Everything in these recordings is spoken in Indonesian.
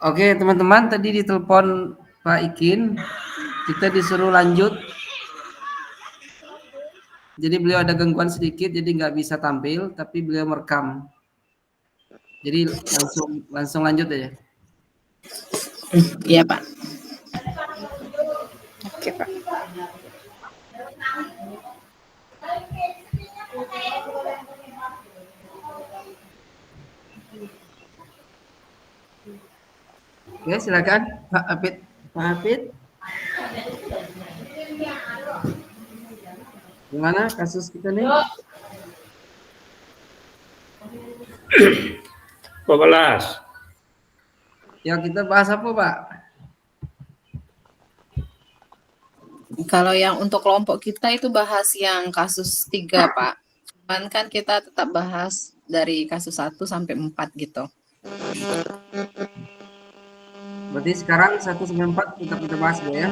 Oke, teman-teman, tadi ditelepon Pak Ikin, kita disuruh lanjut. Jadi beliau ada gangguan sedikit, jadi nggak bisa tampil, tapi beliau merekam. Jadi langsung lanjut aja. Iya, Pak. Oke, Pak. Oke, silakan Pak Hafid. Pak Hafid, gimana kasus kita nih? 12. Ya, kita bahas apa, Pak? Kalau yang untuk kelompok kita itu bahas yang kasus 3, Pak. Cuman kan kita tetap bahas dari kasus 1 sampai 4 gitu. Berarti sekarang 1 sampai 4 kita bahas, Bu, ya?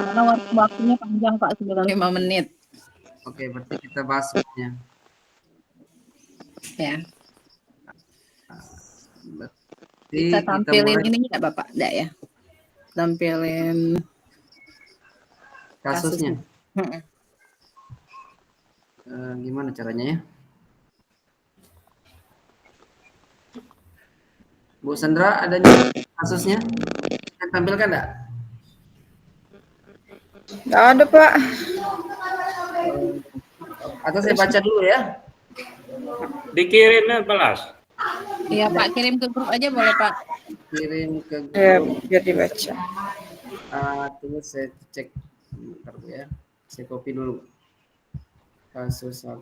Karena waktunya panjang, Pak, 95 menit. Oke, berarti kita bahas semuanya. Ya. Berarti Bisa kita tampilin mulai ini enggak, Bapak? Enggak ya? Tampilin kasusnya. kasusnya. Gimana caranya ya? Bu Sandra, ada kasusnya? Saya tampilkan enggak? Nggak ada, Pak. Atau saya baca dulu ya? Dikirimnya 12. Iya, Pak, kirim ke grup aja boleh, Pak. Kirim ke Ya, grup. biar dibaca. Tunggu saya cek. Bentar, Bu, ya. Saya copy dulu. Kasus 1.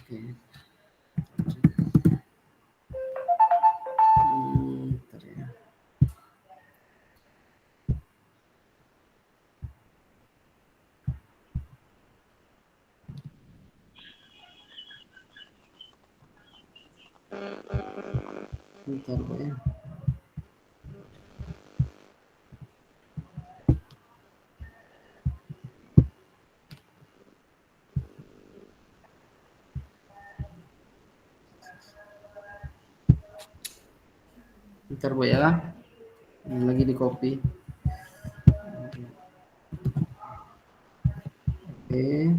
Oke. Bentar ya. Bentar, Bu, ya. Bentar, Bu, ya. Ini lagi di copy. Oke.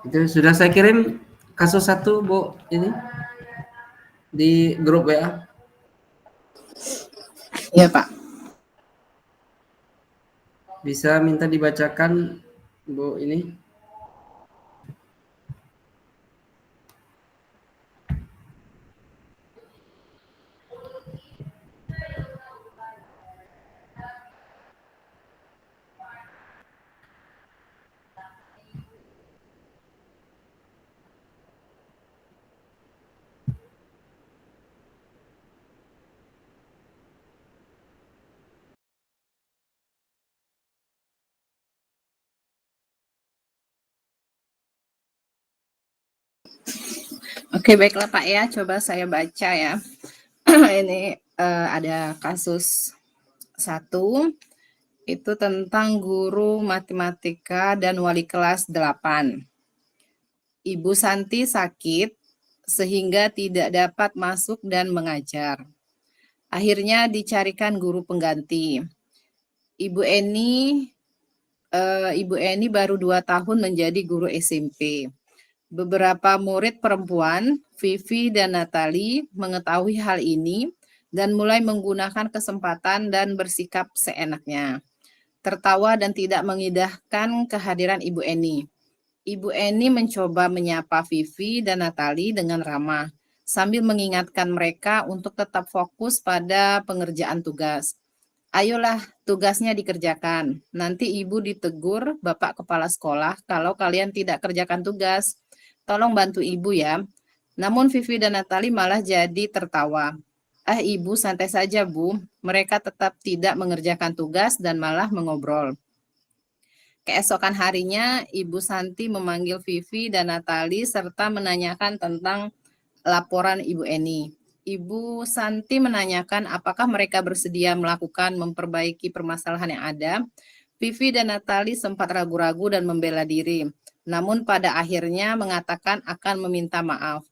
Itu sudah saya kirim kasus 1, Bu, ini di grup WA. Iya, Pak. Bisa minta dibacakan, Bu, ini. Oke, baiklah Pak ya, coba saya baca ya. Ini ada kasus 1, itu tentang guru matematika dan wali kelas 8. Ibu Santi sakit sehingga tidak dapat masuk dan mengajar. Akhirnya dicarikan guru pengganti. Ibu Eni baru 2 tahun menjadi guru SMP. Beberapa murid perempuan, Vivi dan Natali, mengetahui hal ini dan mulai menggunakan kesempatan dan bersikap seenaknya. Tertawa dan tidak mengindahkan kehadiran Ibu Eni. Ibu Eni mencoba menyapa Vivi dan Natali dengan ramah, sambil mengingatkan mereka untuk tetap fokus pada pengerjaan tugas. Ayolah, tugasnya dikerjakan. Nanti ibu ditegur Bapak Kepala Sekolah kalau kalian tidak kerjakan tugas. Tolong bantu ibu ya. Namun Vivi dan Natali malah jadi tertawa. Ibu santai saja Bu. Mereka tetap tidak mengerjakan tugas dan malah mengobrol. Keesokan harinya, Ibu Santi memanggil Vivi dan Natali serta menanyakan tentang laporan Ibu Eni. Ibu Santi menanyakan apakah mereka bersedia melakukan memperbaiki permasalahan yang ada. Vivi dan Natali sempat ragu-ragu dan membela diri, namun pada akhirnya mengatakan akan meminta maaf.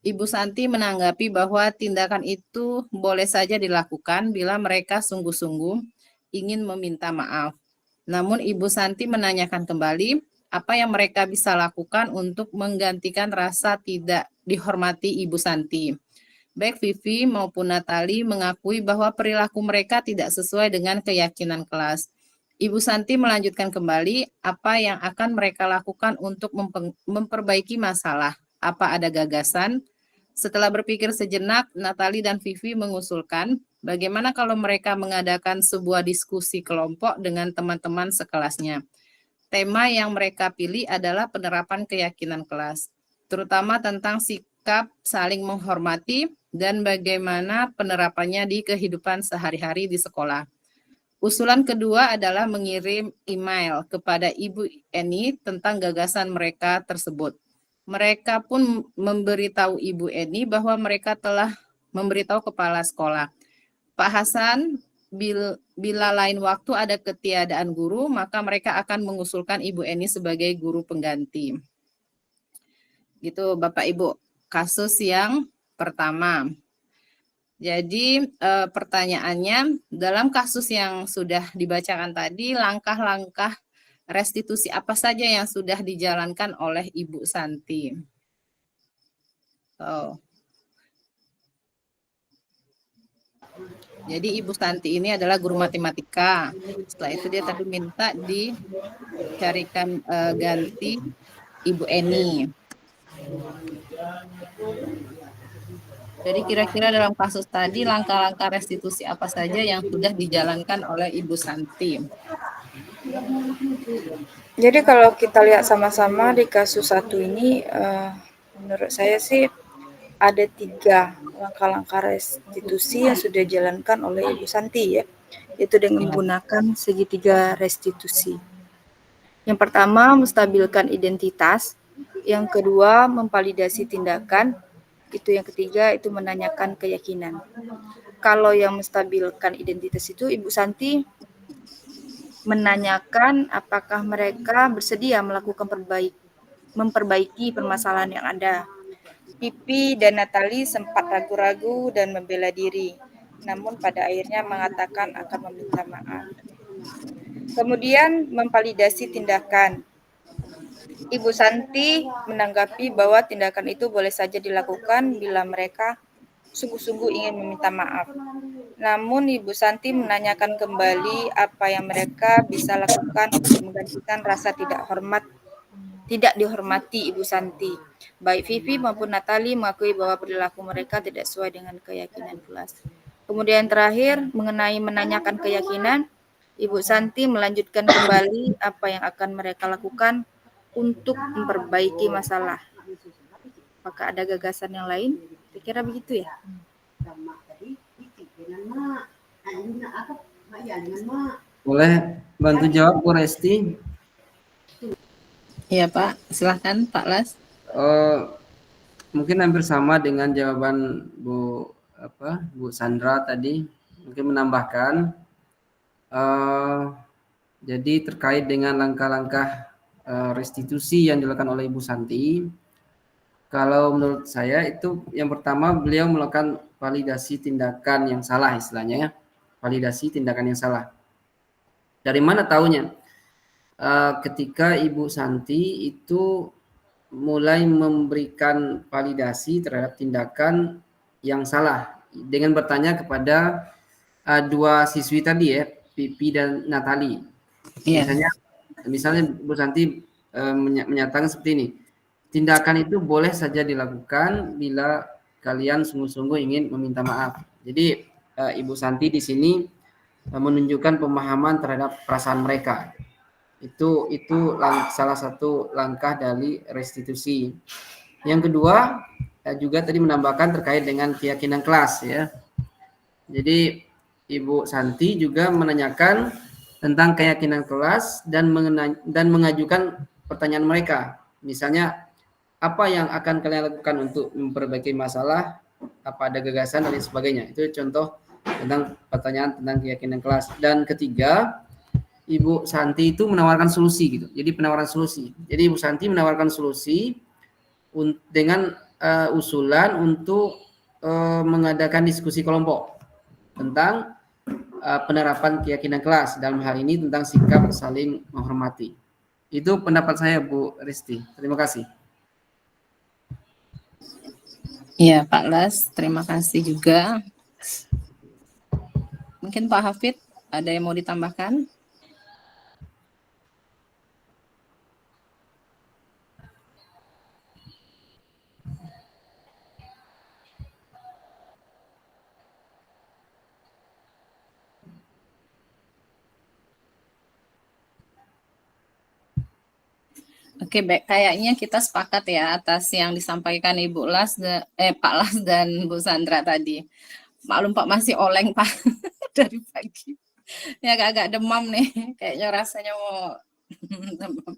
Ibu Santi menanggapi bahwa tindakan itu boleh saja dilakukan bila mereka sungguh-sungguh ingin meminta maaf. Namun Ibu Santi menanyakan kembali apa yang mereka bisa lakukan untuk menggantikan rasa tidak dihormati Ibu Santi. Baik Vivi maupun Natali mengakui bahwa perilaku mereka tidak sesuai dengan keyakinan kelas. Ibu Santi melanjutkan kembali apa yang akan mereka lakukan untuk memperbaiki masalah. Apa ada gagasan? Setelah berpikir sejenak, Natali dan Vivi mengusulkan bagaimana kalau mereka mengadakan sebuah diskusi kelompok dengan teman-teman sekelasnya. Tema yang mereka pilih adalah penerapan keyakinan kelas, terutama tentang sikap saling menghormati dan bagaimana penerapannya di kehidupan sehari-hari di sekolah. Usulan kedua adalah mengirim email kepada Ibu Eni tentang gagasan mereka tersebut. Mereka pun memberitahu Ibu Eni bahwa mereka telah memberitahu kepala sekolah. Pak Hasan, bila lain waktu ada ketiadaan guru, maka mereka akan mengusulkan Ibu Eni sebagai guru pengganti. Gitu Bapak Ibu, kasus yang pertama. Jadi pertanyaannya, dalam kasus yang sudah dibacakan tadi, langkah-langkah restitusi apa saja yang sudah dijalankan oleh Ibu Santi? Jadi Ibu Santi ini adalah guru matematika. Setelah itu dia tadi minta dicarikan ganti Ibu Eni. Jadi kira-kira dalam kasus tadi langkah-langkah restitusi apa saja yang sudah dijalankan oleh Ibu Santi? Jadi kalau kita lihat sama-sama di kasus 1 ini, menurut saya sih ada 3 langkah-langkah restitusi yang sudah dijalankan oleh Ibu Santi ya, yaitu dengan menggunakan segitiga restitusi. Yang pertama, menstabilkan identitas. Yang kedua, memvalidasi tindakan. Itu yang ketiga, itu menanyakan keyakinan. Kalau yang menstabilkan identitas itu Ibu Santi menanyakan apakah mereka bersedia melakukan memperbaiki permasalahan yang ada. Vivi dan Natali sempat ragu-ragu dan membela diri, namun pada akhirnya mengatakan akan meminta maaf. Kemudian memvalidasi tindakan. Ibu Santi menanggapi bahwa tindakan itu boleh saja dilakukan bila mereka sungguh-sungguh ingin meminta maaf. Namun Ibu Santi menanyakan kembali apa yang mereka bisa lakukan untuk menggantikan rasa tidak dihormati Ibu Santi. Baik Vivi maupun Natali mengakui bahwa perilaku mereka tidak sesuai dengan keyakinan kelas. Kemudian terakhir, mengenai menanyakan keyakinan, Ibu Santi melanjutkan kembali apa yang akan mereka lakukan untuk memperbaiki masalah. Apakah ada gagasan yang lain? Saya kira begitu ya. Boleh bantu jawab Bu Resti? Iya Pak, silahkan Pak Las. Mungkin hampir sama dengan jawaban Bu Sandra tadi. Mungkin menambahkan, jadi terkait dengan langkah-langkah restitusi yang dilakukan oleh Ibu Santi, kalau menurut saya itu yang pertama beliau melakukan validasi tindakan yang salah, istilahnya ya, validasi tindakan yang salah. Dari mana taunya? Ketika Ibu Santi itu mulai memberikan validasi terhadap tindakan yang salah dengan bertanya kepada dua siswi tadi ya, Pipi dan Natali. Iya. Misalnya Bu Santi menyatakan seperti ini, tindakan itu boleh saja dilakukan bila kalian sungguh-sungguh ingin meminta maaf. Jadi Ibu Santi di sini menunjukkan pemahaman terhadap perasaan mereka. Itu salah satu langkah dari restitusi. Yang kedua juga tadi menambahkan terkait dengan keyakinan kelas ya. Jadi Ibu Santi juga menanyakan tentang keyakinan kelas dan mengajukan pertanyaan mereka. Misalnya, apa yang akan kalian lakukan untuk memperbaiki masalah? Apa ada gagasan dan lain sebagainya. Itu contoh tentang pertanyaan tentang keyakinan kelas. Dan ketiga, Ibu Santi itu menawarkan solusi gitu. Jadi penawaran solusi. Jadi Ibu Santi menawarkan solusi dengan usulan untuk mengadakan diskusi kelompok tentang penerapan keyakinan kelas, dalam hal ini tentang sikap saling menghormati. Itu pendapat saya Bu Risti. Terima kasih. Iya Pak Las, terima kasih juga. Mungkin Pak Hafid ada yang mau ditambahkan? Oke, baik. Kayaknya kita sepakat ya atas yang disampaikan Ibu Las, Pak Las dan Bu Sandra tadi. Maklum Pak masih oleng Pak dari pagi. Ya agak-agak demam nih, kayaknya rasanya mau demam.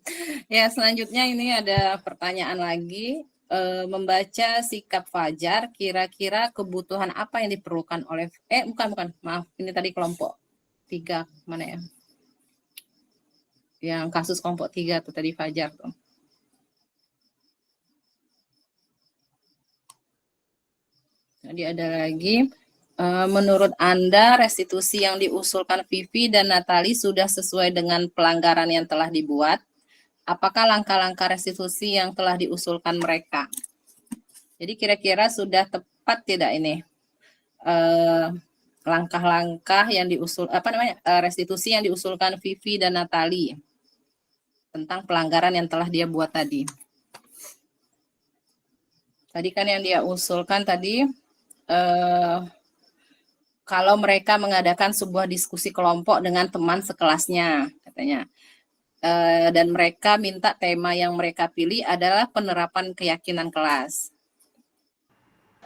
Ya selanjutnya ini ada pertanyaan lagi. Membaca sikap Fajar, kira-kira kebutuhan apa yang diperlukan oleh bukan, maaf, ini tadi kelompok 3 mana ya? Yang kasus kelompok 3 tuh tadi Fajar tuh. Jadi ada lagi, menurut Anda restitusi yang diusulkan Vivi dan Natali sudah sesuai dengan pelanggaran yang telah dibuat? Apakah langkah-langkah restitusi yang telah diusulkan mereka? Jadi kira-kira sudah tepat tidak ini langkah-langkah yang restitusi yang diusulkan Vivi dan Natali tentang pelanggaran yang telah dia buat tadi? Tadi kan yang dia usulkan tadi kalau mereka mengadakan sebuah diskusi kelompok dengan teman sekelasnya katanya. Dan mereka minta tema yang mereka pilih adalah penerapan keyakinan kelas,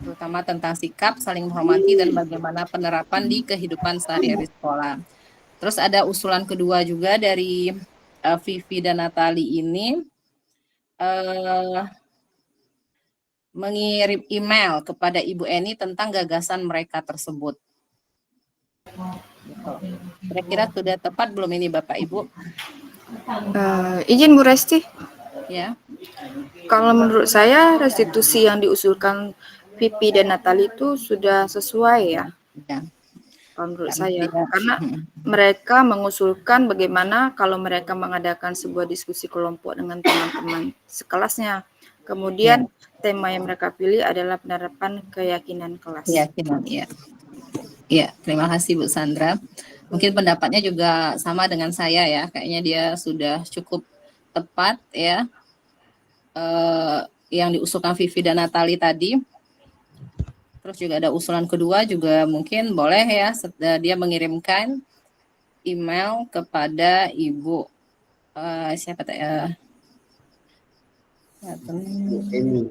terutama tentang sikap, saling menghormati, dan bagaimana penerapan di kehidupan sehari-hari sekolah. Terus ada usulan kedua juga dari Vivi dan Natali ini, mengirim email kepada Ibu Eni tentang gagasan mereka tersebut. Kira-kira sudah tepat belum ini Bapak Ibu? Izin Bu Resti. Ya. Kalau menurut saya restitusi yang diusulkan Vivi dan Natali itu sudah sesuai ya. Ya. kalau menurut Karena saya. dia, Karena mereka mengusulkan bagaimana kalau mereka mengadakan sebuah diskusi kelompok dengan teman-teman sekelasnya. Kemudian tema yang mereka pilih adalah penerapan keyakinan kelas. keyakinan, ya. Ya, terima kasih Bu Sandra. Mungkin pendapatnya juga sama dengan saya ya. Kayaknya dia sudah cukup tepat ya. Yang diusulkan Vivi dan Natali tadi. Terus juga ada usulan kedua juga mungkin boleh ya dia mengirimkan email kepada Ibu siapa ya? Ini.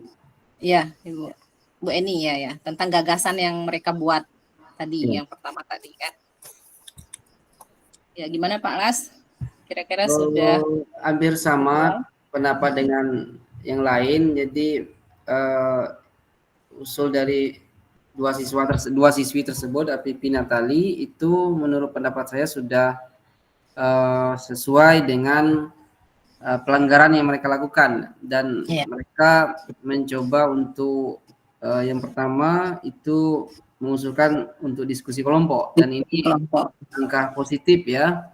Ya, Ibu Bu Eni ya tentang gagasan yang mereka buat tadi Ya. yang pertama tadi kan. Ya, gimana Pak Las? Kira-kira sudah Hampir sama pendapat dengan yang lain. Jadi usul dari dua siswi tersebut, Pipi Natali, itu menurut pendapat saya sudah sesuai dengan pelanggaran yang mereka lakukan, dan mereka mencoba untuk yang pertama itu mengusulkan untuk diskusi kelompok, dan ini langkah positif ya.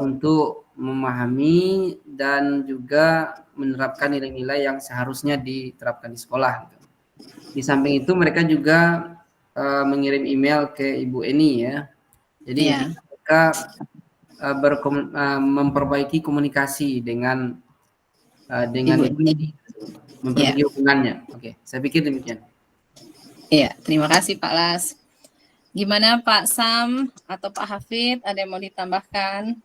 Untuk memahami dan juga menerapkan nilai-nilai yang seharusnya diterapkan di sekolah. Di samping itu mereka juga mengirim email ke Ibu Eni ya. Jadi mereka memperbaiki komunikasi dengan Ibu Eni, memperbaiki hubungannya. Oke, saya pikir demikian. Iya, terima kasih Pak Las. Gimana Pak Sam atau Pak Hafid, ada yang mau ditambahkan?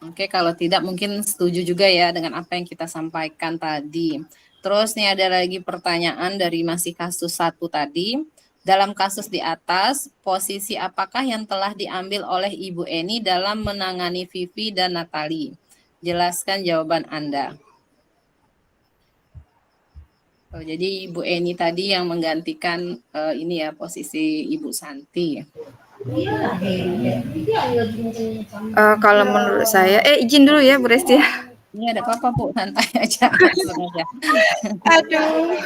Oke, kalau tidak mungkin setuju juga ya dengan apa yang kita sampaikan tadi. Terus nih ada lagi pertanyaan dari masih kasus 1 tadi. Dalam kasus di atas, posisi apakah yang telah diambil oleh Ibu Eni dalam menangani Vivi dan Natali? Jelaskan jawaban Anda. Jadi Ibu Eni tadi yang menggantikan ini ya posisi Ibu Santi. Kalau menurut saya, izin dulu ya Bu Resti. Ini ada apa-apa Bu, santai aja. Aduh.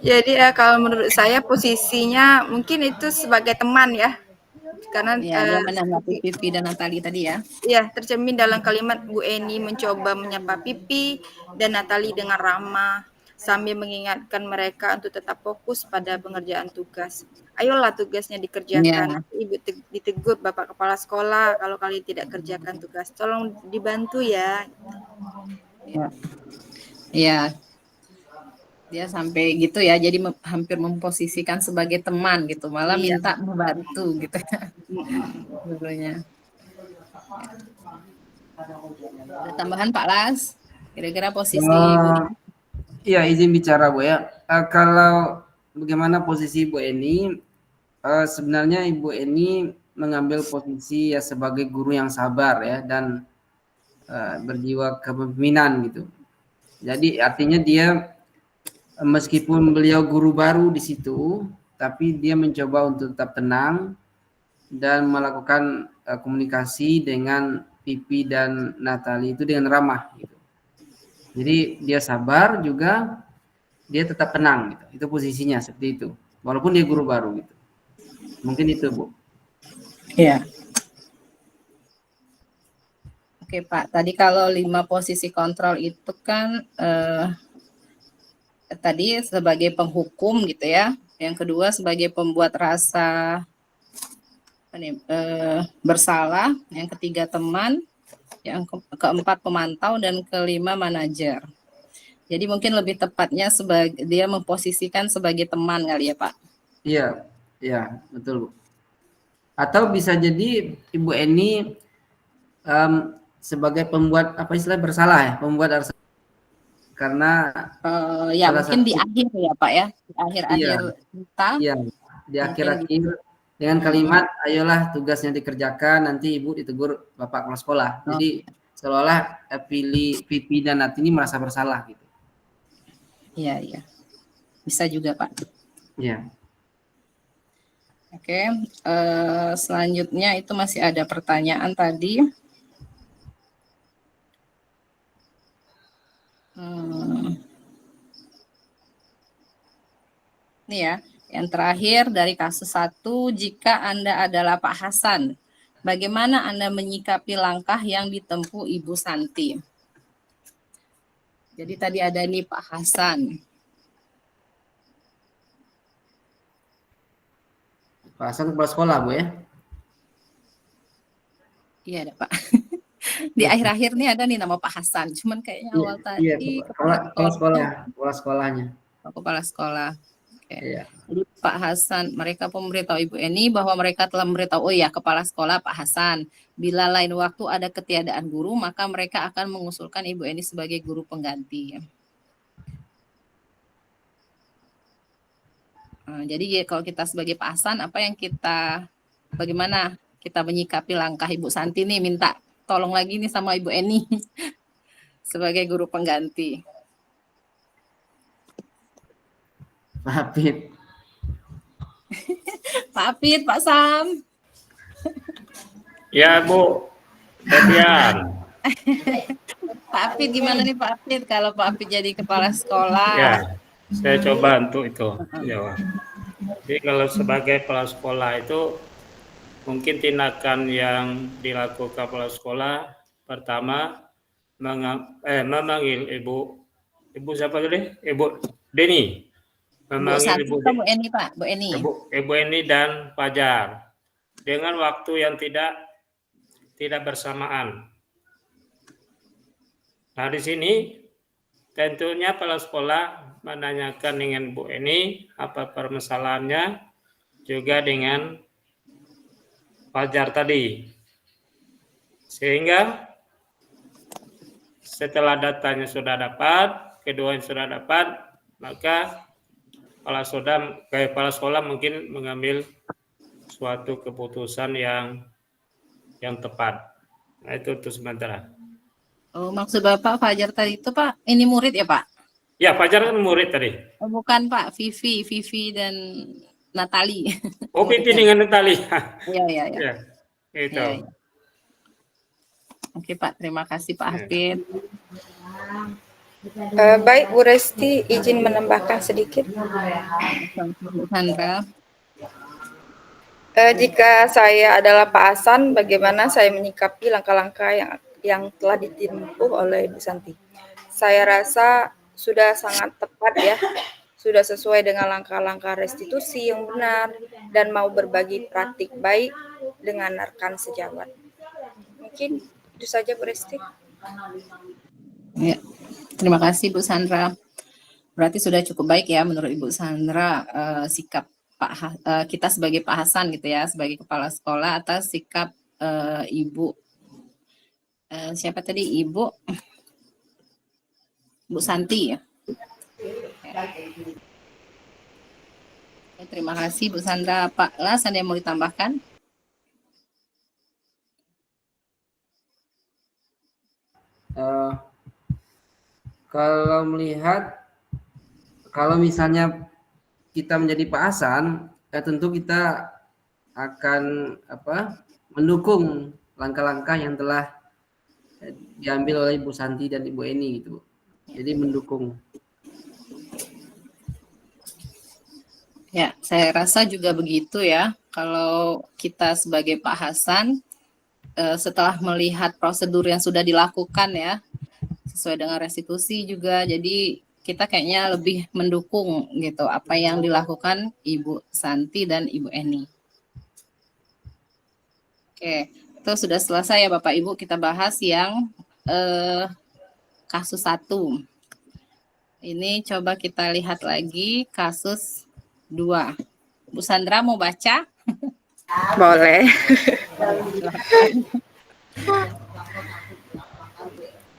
Jadi kalau menurut saya posisinya mungkin itu sebagai teman ya. Karena dia menanggapi Vivi dan Natali tadi ya. Ya, tercermin dalam kalimat Bu Eni mencoba menyapa Pipi dan Natali dengan ramah sambil mengingatkan mereka untuk tetap fokus pada pengerjaan tugas. Ayolah tugasnya dikerjakan. Ibu ditegur Bapak Kepala Sekolah kalau kalian tidak kerjakan tugas. Tolong dibantu ya. Iya. Dia sampai gitu ya, jadi hampir memposisikan sebagai teman gitu, malah minta membantu gitu. Sebenarnya. Ada tambahan Pak Las? Kira-kira posisi Iya, izin bicara Bu ya. Kalau bagaimana posisi Ibu Eni, sebenarnya Ibu Eni mengambil posisi ya sebagai guru yang sabar ya, dan berjiwa kepemimpinan gitu. Jadi artinya dia meskipun beliau guru baru di situ, tapi dia mencoba untuk tetap tenang dan melakukan komunikasi dengan Pipi dan Natali itu dengan ramah gitu. Jadi dia sabar juga, dia tetap tenang gitu. Itu posisinya seperti itu. Walaupun dia guru baru gitu. Mungkin itu Bu. Iya. Oke Pak, tadi kalau 5 posisi kontrol itu kan tadi sebagai penghukum gitu ya. Yang kedua sebagai pembuat rasa bersalah. Yang ketiga teman. Yang keempat pemantau dan kelima manajer. Jadi mungkin lebih tepatnya dia memposisikan sebagai teman kali ya Pak. Iya, iya betul Bu. Atau bisa jadi Ibu Eni sebagai pembuat apa istilah bersalah ya, pembuat rasa, karena ya mungkin di akhir ya Pak ya, di akhir-akhir kita. Iya, di akhir-akhir dengan kalimat ayolah tugasnya dikerjakan, nanti Ibu ditegur Bapak Kepala Sekolah. Jadi seolah-olah Pipi dan Nati ini merasa bersalah gitu. Iya, iya. Bisa juga Pak. Iya. Oke, selanjutnya itu masih ada pertanyaan tadi. Nih ya, yang terakhir dari kasus 1, jika Anda adalah Pak Hasan, bagaimana Anda menyikapi langkah yang ditempuh Ibu Santi? Jadi tadi ada nih Pak Hasan. Pak Hasan kepala sekolah, Bu ya? Iya ada Pak. Di akhir-akhir nih ada nih nama Pak Hasan, cuman kayaknya Iya, awal iya, tadi kepala, kepala kepala sekolah, sekolahnya, kepala sekolahnya. kepala sekolah. Oke. Iya. Jadi Pak Hasan, mereka memberitahu Ibu Eni bahwa mereka telah memberitahu, oh ya, kepala sekolah Pak Hasan, bila lain waktu ada ketiadaan guru, maka mereka akan mengusulkan Ibu Eni sebagai guru pengganti. Jadi ya, kalau kita sebagai Pak Hasan, bagaimana kita menyikapi langkah Ibu Santi nih, minta tolong lagi nih sama Ibu Eni sebagai guru pengganti. Pak Hafid. Pak Apit, Pak Sam. Ya Bu, Febian. Pak Apit gimana nih Pak Apit kalau Pak Apit jadi kepala sekolah? Ya, saya coba untuk itu jawab. Jadi kalau sebagai kepala sekolah itu mungkin tindakan yang dilakukan kepala sekolah pertama memanggil ibu siapa tadi? Ibu Deni. Bu Memanggil Santi atau Bu Eni Pak? Bu Eni. Ibu Eni dan Fajar dengan waktu yang tidak bersamaan. Nah, di sini tentunya kepala sekolah menanyakan dengan Bu Eni apa permasalahannya, juga dengan Fajar tadi. Sehingga setelah datanya sudah dapat, keduanya sudah dapat, maka kepala sekolah mungkin mengambil suatu keputusan yang tepat. Nah, itu untuk sementara. Oh, maksud Bapak Fajar tadi itu Pak, ini murid ya Pak? Ya, Fajar kan murid tadi. Oh, bukan Pak, Vivi dan Natali. Oh, Pipi dengan Natali. Iya, iya, iya. Ya, itu. Ya, ya. Oke Pak, terima kasih Pak Hafid. Baik Bu Resti, izin menambahkan sedikit. Bu Sandra. Jika saya adalah Pak Hasan, bagaimana saya menyikapi langkah-langkah yang telah ditempuh oleh Bu Santi? Saya rasa sudah sangat tepat ya, sudah sesuai dengan langkah-langkah restitusi yang benar dan mau berbagi praktik baik dengan rekan sejawat. Mungkin itu saja Bu Resti. Ya, terima kasih Bu Sandra. Berarti sudah cukup baik ya menurut Ibu Sandra sikap kita sebagai Pak Hasan gitu ya, sebagai kepala sekolah atas sikap Ibu siapa tadi Ibu Santi ya. Terima kasih Bu Sandra. Pak Las, ada yang mau ditambahkan? Kalau misalnya kita menjadi Pak Hasan, tentu kita akan mendukung langkah-langkah yang telah diambil oleh Ibu Santi dan Ibu Eni gitu. Jadi mendukung. Ya, saya rasa juga begitu ya. Kalau kita sebagai Pak Hasan setelah melihat prosedur yang sudah dilakukan ya, sesuai dengan restitusi juga, jadi kita kayaknya lebih mendukung gitu apa yang dilakukan Ibu Santi dan Ibu Eni. Oke, itu sudah selesai ya Bapak Ibu, kita bahas yang kasus 1. Ini coba kita lihat lagi kasus 2. Bu Sandra mau baca? Boleh.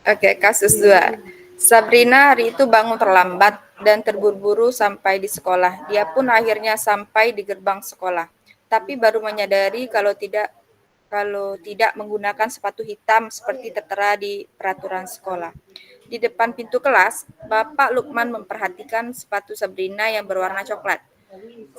Oke, kasus 2. Sabrina hari itu bangun terlambat dan terburu-buru sampai di sekolah. Dia pun akhirnya sampai di gerbang sekolah, tapi baru menyadari kalau tidak menggunakan sepatu hitam seperti tertera di peraturan sekolah. Di depan pintu kelas, Bapak Lukman memperhatikan sepatu Sabrina yang berwarna coklat.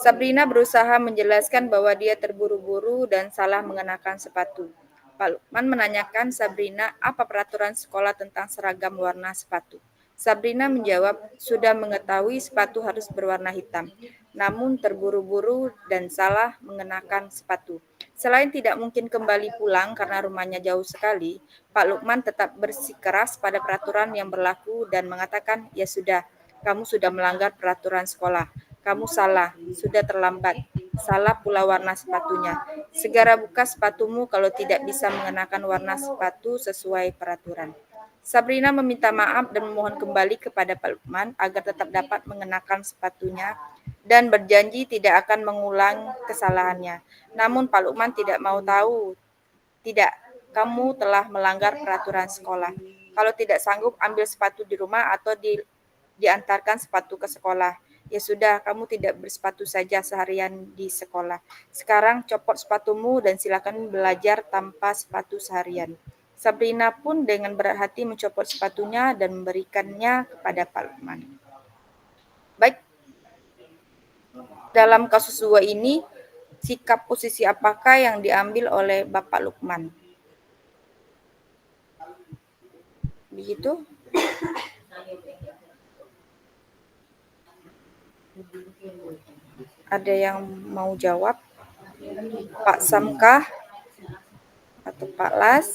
Sabrina berusaha menjelaskan bahwa dia terburu-buru dan salah mengenakan sepatu. Pak Lukman menanyakan Sabrina apa peraturan sekolah tentang seragam warna sepatu. Sabrina menjawab, sudah mengetahui sepatu harus berwarna hitam, namun terburu-buru dan salah mengenakan sepatu. Selain tidak mungkin kembali pulang karena rumahnya jauh sekali, Pak Lukman tetap bersikeras pada peraturan yang berlaku dan mengatakan, ya sudah, kamu sudah melanggar peraturan sekolah. Kamu salah, sudah terlambat. Salah pula warna sepatunya. Segera buka sepatumu kalau tidak bisa mengenakan warna sepatu sesuai peraturan. Sabrina meminta maaf dan memohon kembali kepada Pak Lukman agar tetap dapat mengenakan sepatunya dan berjanji tidak akan mengulang kesalahannya. Namun Pak Lukman tidak mau tahu. Tidak, kamu telah melanggar peraturan sekolah. Kalau tidak sanggup, ambil sepatu di rumah atau diantarkan sepatu ke sekolah. Ya sudah, kamu tidak bersepatu saja seharian di sekolah. Sekarang copot sepatumu dan silakan belajar tanpa sepatu seharian. Sabrina pun dengan berat hati mencopot sepatunya dan memberikannya kepada Pak Lukman. Baik, dalam kasus dua ini, sikap posisi apakah yang diambil oleh Bapak Lukman? Begitu? Ada yang mau jawab? Pak Samkah atau Pak Las?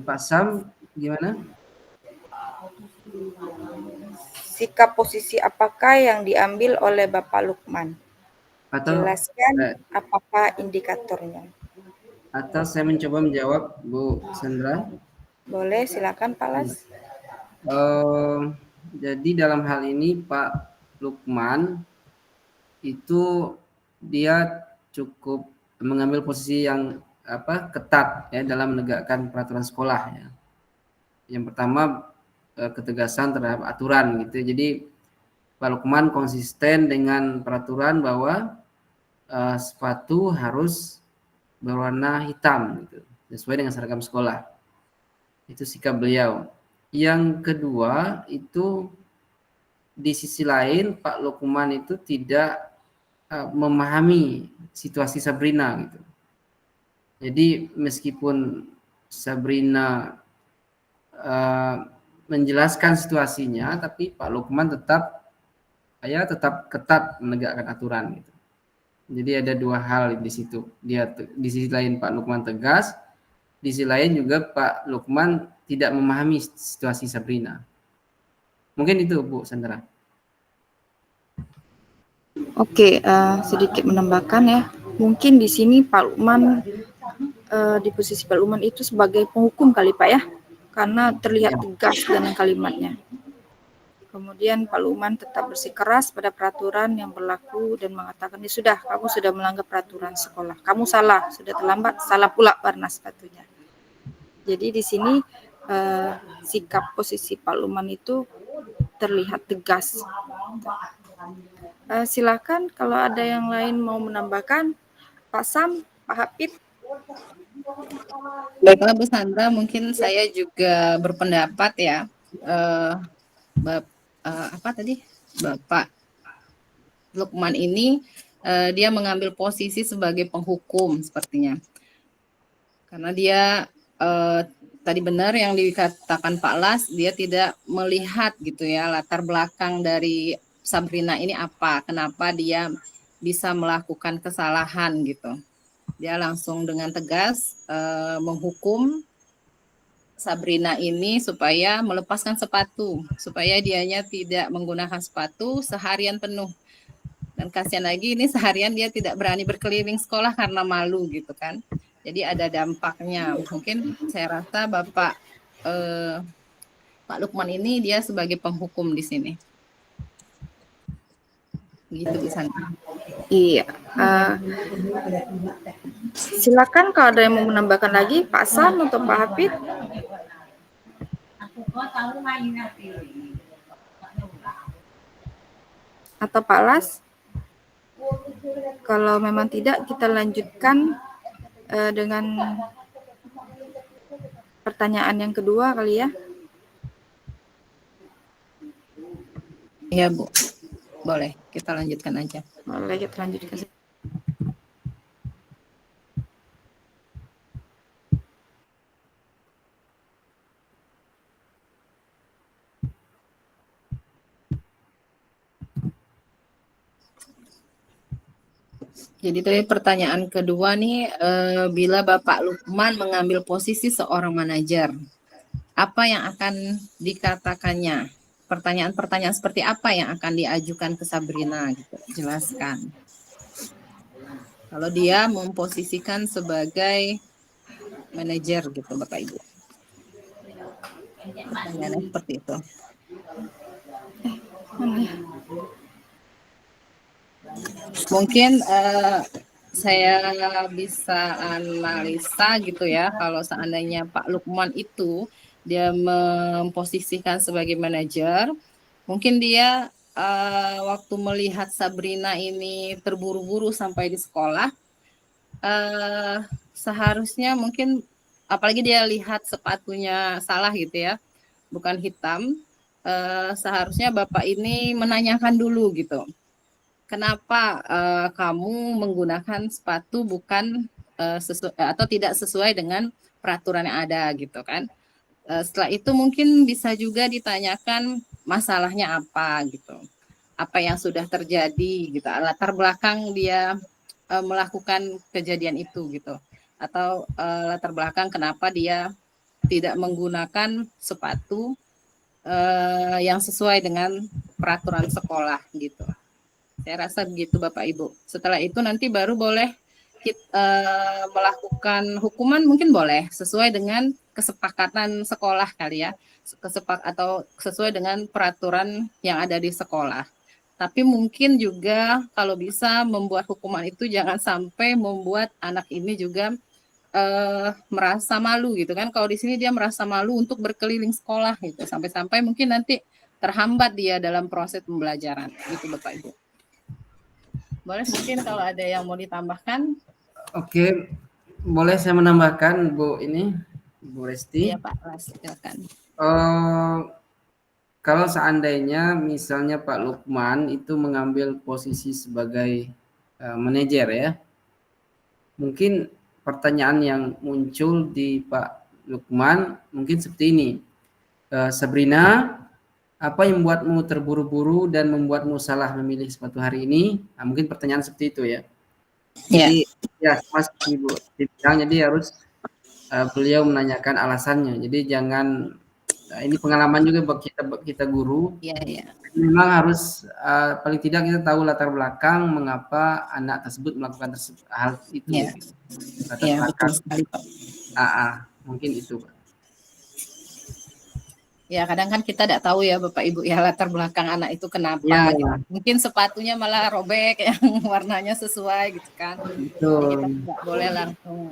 Pak Sam, gimana? Sikap posisi apakah yang diambil oleh Bapak Lukman? Atau Jelaskan apakah indikatornya. atau saya mencoba menjawab, Bu Sandra. Boleh, silakan Pak Las. Jadi dalam hal ini Pak Lukman itu dia cukup mengambil posisi yang ketat ya dalam menegakkan peraturan sekolah ya. Yang pertama ketegasan terhadap aturan gitu. Jadi Pak Lukman konsisten dengan peraturan bahwa sepatu harus berwarna hitam gitu, sesuai dengan seragam sekolah. Itu sikap beliau. Yang kedua itu di sisi lain Pak Lukman itu tidak memahami situasi Sabrina gitu. Jadi meskipun Sabrina menjelaskan situasinya, tapi Pak Lukman tetap ketat menegakkan aturan gitu. Jadi ada dua hal di situ. Dia di sisi lain Pak Lukman tegas, di sisi lain juga Pak Lukman tidak memahami situasi Sabrina. Mungkin itu Bu Sandra. Oke, sedikit menambahkan ya. Mungkin di sini Pak Lukman di posisi Pak Lukman itu sebagai penghukum kali Pak ya, karena terlihat tegas dalam kalimatnya. Kemudian Pak Lukman tetap bersikeras pada peraturan yang berlaku dan mengatakan, ya sudah, kamu sudah melanggar peraturan sekolah. Kamu salah, sudah terlambat, salah pula warna sepatunya. Jadi di sini sikap posisi Pak Lukman itu terlihat tegas. Silakan kalau ada yang lain mau menambahkan, Pak Sam, Pak Hafid. Baiklah Bu Sandra, mungkin saya juga berpendapat ya. Bapak Lukman ini dia mengambil posisi sebagai penghukum sepertinya. Karena dia tadi benar yang dikatakan Pak Las, dia tidak melihat gitu ya latar belakang dari Sabrina ini apa, kenapa dia bisa melakukan kesalahan gitu. Dia langsung dengan tegas menghukum Sabrina ini supaya melepaskan sepatu, supaya dianya tidak menggunakan sepatu seharian penuh. Dan kasihan lagi ini seharian dia tidak berani berkeliling sekolah karena malu gitu kan. Jadi ada dampaknya. Mungkin saya rasa Pak Lukman ini dia sebagai penghukum di sini. Gitu Bu Sandra. Iya. Silakan kalau ada yang mau menambahkan lagi, Pak Sam atau Pak Hafid. Atau Pak Las. Kalau memang tidak, kita lanjutkan dengan pertanyaan yang kedua kali ya. Iya Bu, boleh kita lanjutkan aja. Boleh kita lanjutkan. Jadi tadi pertanyaan kedua nih, bila Bapak Lukman mengambil posisi seorang manajer, apa yang akan dikatakannya? Pertanyaan-pertanyaan seperti apa yang akan diajukan ke Sabrina? Gitu. Jelaskan. Kalau dia memposisikan sebagai manajer gitu, Bapak Ibu. Pertanyaannya seperti itu. Mungkin saya bisa analisa gitu ya, kalau seandainya Pak Lukman itu dia memposisikan sebagai manajer, mungkin dia waktu melihat Sabrina ini terburu-buru sampai di sekolah, seharusnya mungkin apalagi dia lihat sepatunya salah gitu ya, bukan hitam, seharusnya Bapak ini menanyakan dulu gitu. Kenapa kamu menggunakan sepatu bukan atau tidak sesuai dengan peraturan yang ada gitu kan? Setelah itu mungkin bisa juga ditanyakan masalahnya apa gitu, apa yang sudah terjadi gitu, latar belakang dia melakukan kejadian itu gitu, atau latar belakang kenapa dia tidak menggunakan sepatu yang sesuai dengan peraturan sekolah gitu. Saya rasa begitu Bapak Ibu. Setelah itu nanti baru boleh kita melakukan hukuman, mungkin boleh sesuai dengan kesepakatan sekolah kali ya, atau sesuai dengan peraturan yang ada di sekolah. Tapi mungkin juga kalau bisa membuat hukuman itu jangan sampai membuat anak ini juga merasa malu gitu kan. Kalau di sini dia merasa malu untuk berkeliling sekolah gitu, sampai-sampai mungkin nanti terhambat dia dalam proses pembelajaran gitu Bapak Ibu. Boleh mungkin kalau ada yang mau ditambahkan. Oke, boleh saya menambahkan Bu Resti? Iya Pak, silakan. Kalau seandainya misalnya Pak Lukman itu mengambil posisi sebagai manajer ya, mungkin pertanyaan yang muncul di Pak Lukman mungkin seperti ini. Sabrina, apa yang membuatmu terburu-buru dan membuatmu salah memilih sepatu hari ini? Nah, mungkin pertanyaan seperti itu ya. Jadi ya Mas Ibu dibilang, jadi harus beliau menanyakan alasannya. Jadi jangan, ini pengalaman juga buat kita guru. Iya. Memang harus paling tidak kita tahu latar belakang mengapa anak tersebut melakukan hal itu. Iya. Latar belakang. Betul sekali, Pak. Mungkin itu, Pak. Ya kadang kan kita tidak tahu ya Bapak Ibu ya latar belakang anak itu kenapa. Ya. Gitu. Mungkin sepatunya malah robek yang warnanya sesuai gitu kan. Betul. Kita tidak boleh langsung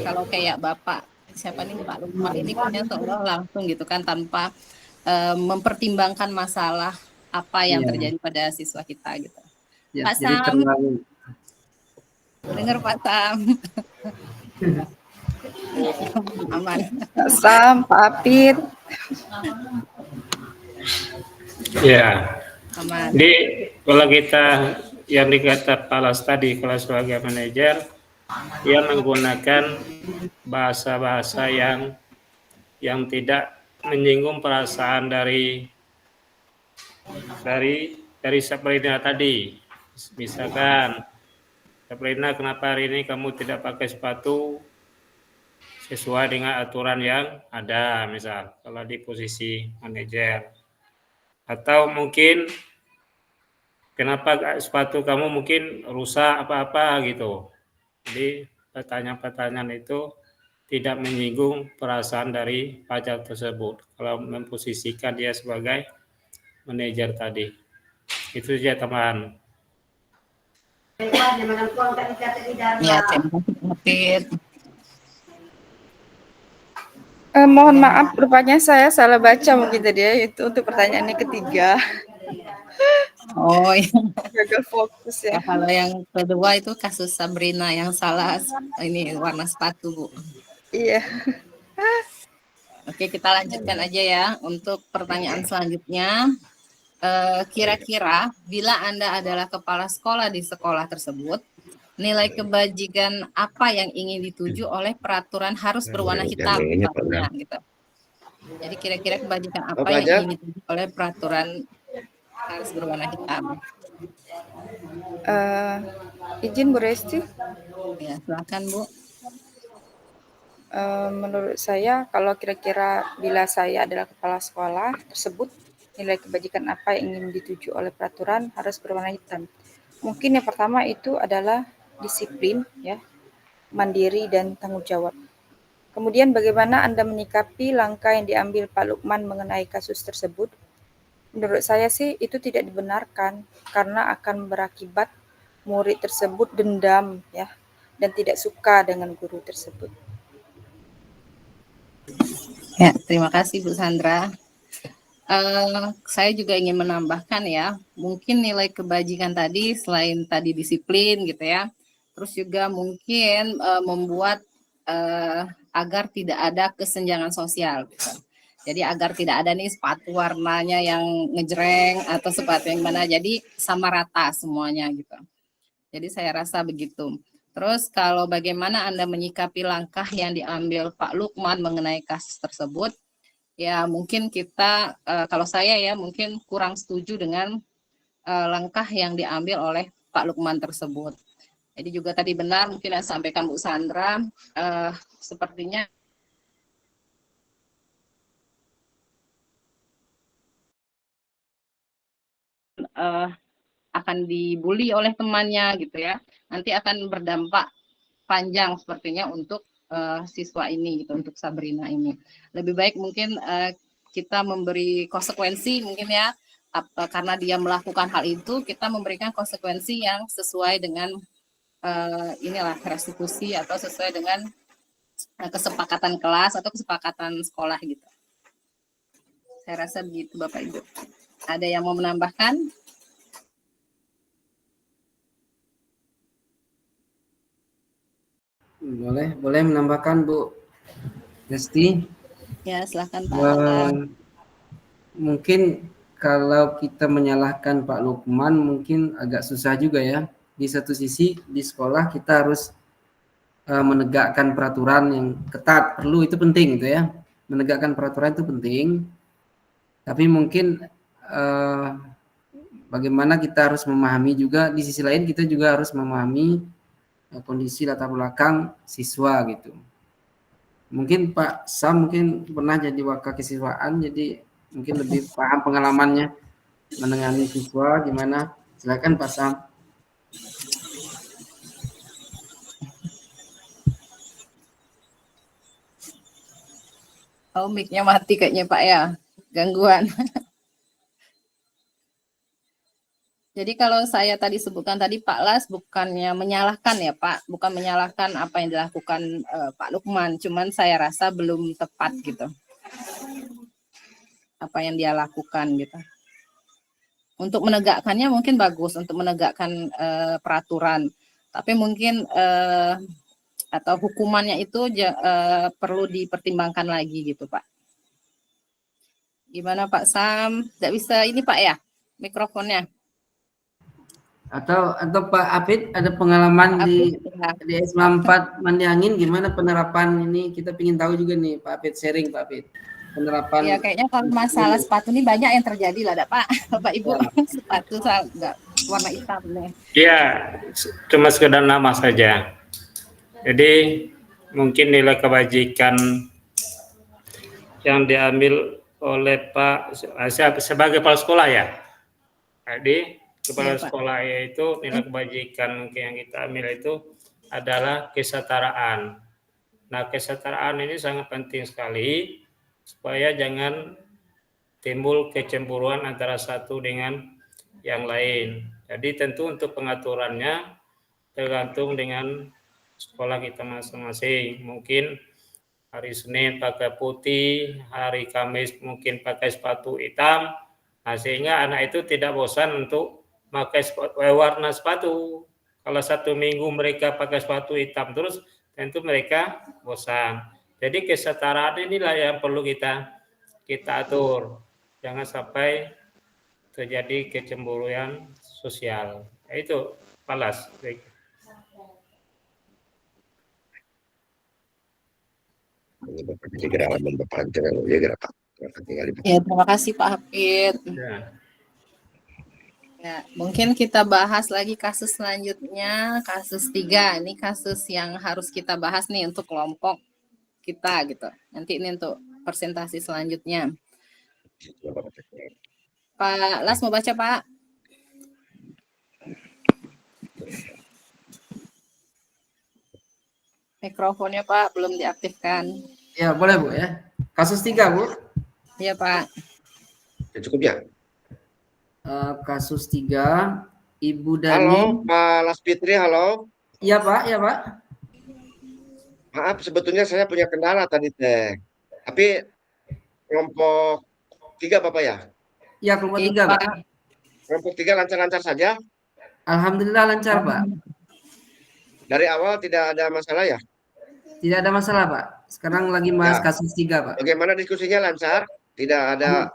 kalau kayak Bapak siapa nih Pak Lukman ini punya seolah langsung gitu kan tanpa mempertimbangkan masalah apa yang terjadi pada siswa kita gitu. Ya, Pak Sam, dengar Pak Sam. Aman. Pak Sam, Pak Apit. Ya. Aman. Jadi kalau kita yang dikata Pak Las tadi, kalau sebagai manajer, dia menggunakan bahasa-bahasa yang tidak menyinggung perasaan dari Sabrina tadi. Misalkan, Sabrina, kenapa hari ini kamu tidak pakai sepatu sesuai dengan aturan yang ada, misal kalau di posisi manajer. Atau mungkin kenapa sepatu kamu mungkin rusak apa-apa gitu. Jadi pertanyaan-pertanyaan itu tidak menyinggung perasaan dari pajak tersebut kalau memposisikan dia sebagai manajer tadi. Itu saja teman. Ya, terima kasih. Mohon maaf, rupanya saya salah baca mungkin tadi ya, itu untuk pertanyaannya ketiga. Oh iya. Gagal fokus ya. Kalau yang kedua itu kasus Sabrina yang salah ini warna sepatu Bu. Iya. Oke, kita lanjutkan aja ya untuk pertanyaan selanjutnya. Kira-kira bila Anda adalah kepala sekolah di sekolah tersebut, nilai kebajikan apa yang ingin dituju oleh peraturan harus berwarna hitam gitu. Jadi kira-kira kebajikan apa yang ingin dituju oleh peraturan harus berwarna hitam. Izin Bu Resti. Ya, silakan Bu. Menurut saya, kalau kira-kira bila saya adalah kepala sekolah tersebut, nilai kebajikan apa yang ingin dituju oleh peraturan harus berwarna hitam. Mungkin yang pertama itu adalah disiplin, ya, mandiri dan tanggung jawab. Kemudian bagaimana Anda menyikapi langkah yang diambil Pak Lukman mengenai kasus tersebut? Menurut saya sih itu tidak dibenarkan karena akan berakibat murid tersebut dendam, ya, dan tidak suka dengan guru tersebut. Ya, terima kasih Bu Sandra. Saya juga ingin menambahkan ya, mungkin nilai kebajikan tadi selain tadi disiplin gitu ya, terus juga mungkin membuat agar tidak ada kesenjangan sosial gitu. Jadi agar tidak ada nih sepatu warnanya yang ngejreng atau sepatu yang mana, jadi sama rata semuanya gitu. Jadi saya rasa begitu. Terus kalau bagaimana Anda menyikapi langkah yang diambil Pak Lukman mengenai kasus tersebut? Ya mungkin kita, kalau saya ya mungkin kurang setuju dengan langkah yang diambil oleh Pak Lukman tersebut. Jadi juga tadi benar mungkin yang sampaikan Bu Sandra, sepertinya akan dibully oleh temannya gitu ya. Nanti akan berdampak panjang sepertinya untuk siswa ini gitu, untuk Sabrina ini. Lebih baik mungkin kita memberi konsekuensi mungkin ya, karena dia melakukan hal itu, kita memberikan konsekuensi yang sesuai dengan inilah restitusi atau sesuai dengan kesepakatan kelas atau kesepakatan sekolah gitu. Saya rasa begitu Bapak Ibu. Ada yang mau menambahkan? Boleh menambahkan Bu Resti. Ya, silakan Pak. Mungkin kalau kita menyalahkan Pak Lukman mungkin agak susah juga ya. Di satu sisi di sekolah kita harus menegakkan peraturan yang ketat, perlu, itu penting gitu ya. Menegakkan peraturan itu penting. Tapi mungkin bagaimana kita harus memahami juga, di sisi lain kita juga harus memahami kondisi latar belakang siswa gitu. Mungkin Pak Sam mungkin pernah jadi wakakisiswaan, jadi mungkin lebih paham pengalamannya menangani siswa gimana. Silakan Pak Sam. Oh, mic-nya mati kayaknya Pak ya, gangguan. Jadi kalau saya tadi sebutkan tadi Pak Las bukannya menyalahkan ya Pak, bukan menyalahkan apa yang dilakukan Pak Lukman, cuman saya rasa belum tepat gitu. Apa yang dia lakukan gitu. Untuk menegakkannya mungkin bagus, untuk menegakkan peraturan, tapi mungkin atau hukumannya itu perlu dipertimbangkan lagi gitu Pak. Gimana Pak Sam? Tidak bisa ini Pak ya, mikrofonnya. Atau Pak Apit ada pengalaman di SMA 4 Mandi Angin, gimana penerapan ini? Kita ingin tahu juga nih Pak Apit, sharing Pak Apit. Penerapan. Ya kayaknya kalau masalah sepatu ini banyak yang terjadi lah Pak, Bapak Ibu. Ya. Sepatu enggak warna hitam nih. Iya, cuma sekedar nama saja. Jadi mungkin nilai kebajikan yang diambil oleh Pak sebagai kepala sekolah ya. Jadi kepala sekolah itu nilai kebajikan yang kita ambil itu adalah kesetaraan. Nah, kesetaraan ini sangat penting sekali supaya jangan timbul kecemburuan antara satu dengan yang lain. Jadi tentu untuk pengaturannya tergantung dengan sekolah kita masing-masing. Mungkin hari Senin pakai putih, hari Kamis mungkin pakai sepatu hitam. Nah, sehingga anak itu tidak bosan untuk pakai warna sepatu. Kalau satu minggu mereka pakai sepatu hitam terus, tentu mereka bosan. Jadi kesetaraan inilah yang perlu kita atur. Jangan sampai terjadi kecemburuan sosial. Itu Palas. Ya, terima kasih Pak Hafid. Ya. Ya, mungkin kita bahas lagi kasus selanjutnya, kasus 3. Ini kasus yang harus kita bahas nih untuk kelompok kita gitu. Nanti ini untuk presentasi selanjutnya. Pak Las mau baca, Pak? Mikrofonnya, Pak, belum diaktifkan. Ya, boleh Bu ya. Kasus 3 Bu. Iya, Pak. Ya, cukup ya. Kasus 3, Ibu Dani. Halo, Pak Las Fitri, halo. Iya Pak, ya Pak. Maaf, sebetulnya saya punya kendala tadi teh. Tapi kelompok 3 Bapak ya? Ya, kelompok 3 Iya, Pak. Pak. Kelompok 3 lancar-lancar saja? Alhamdulillah lancar Pak. Dari awal tidak ada masalah ya? Tidak ada masalah Pak. Sekarang lagi bahas Ya. kasus 3 Pak. Bagaimana diskusinya lancar? Tidak ada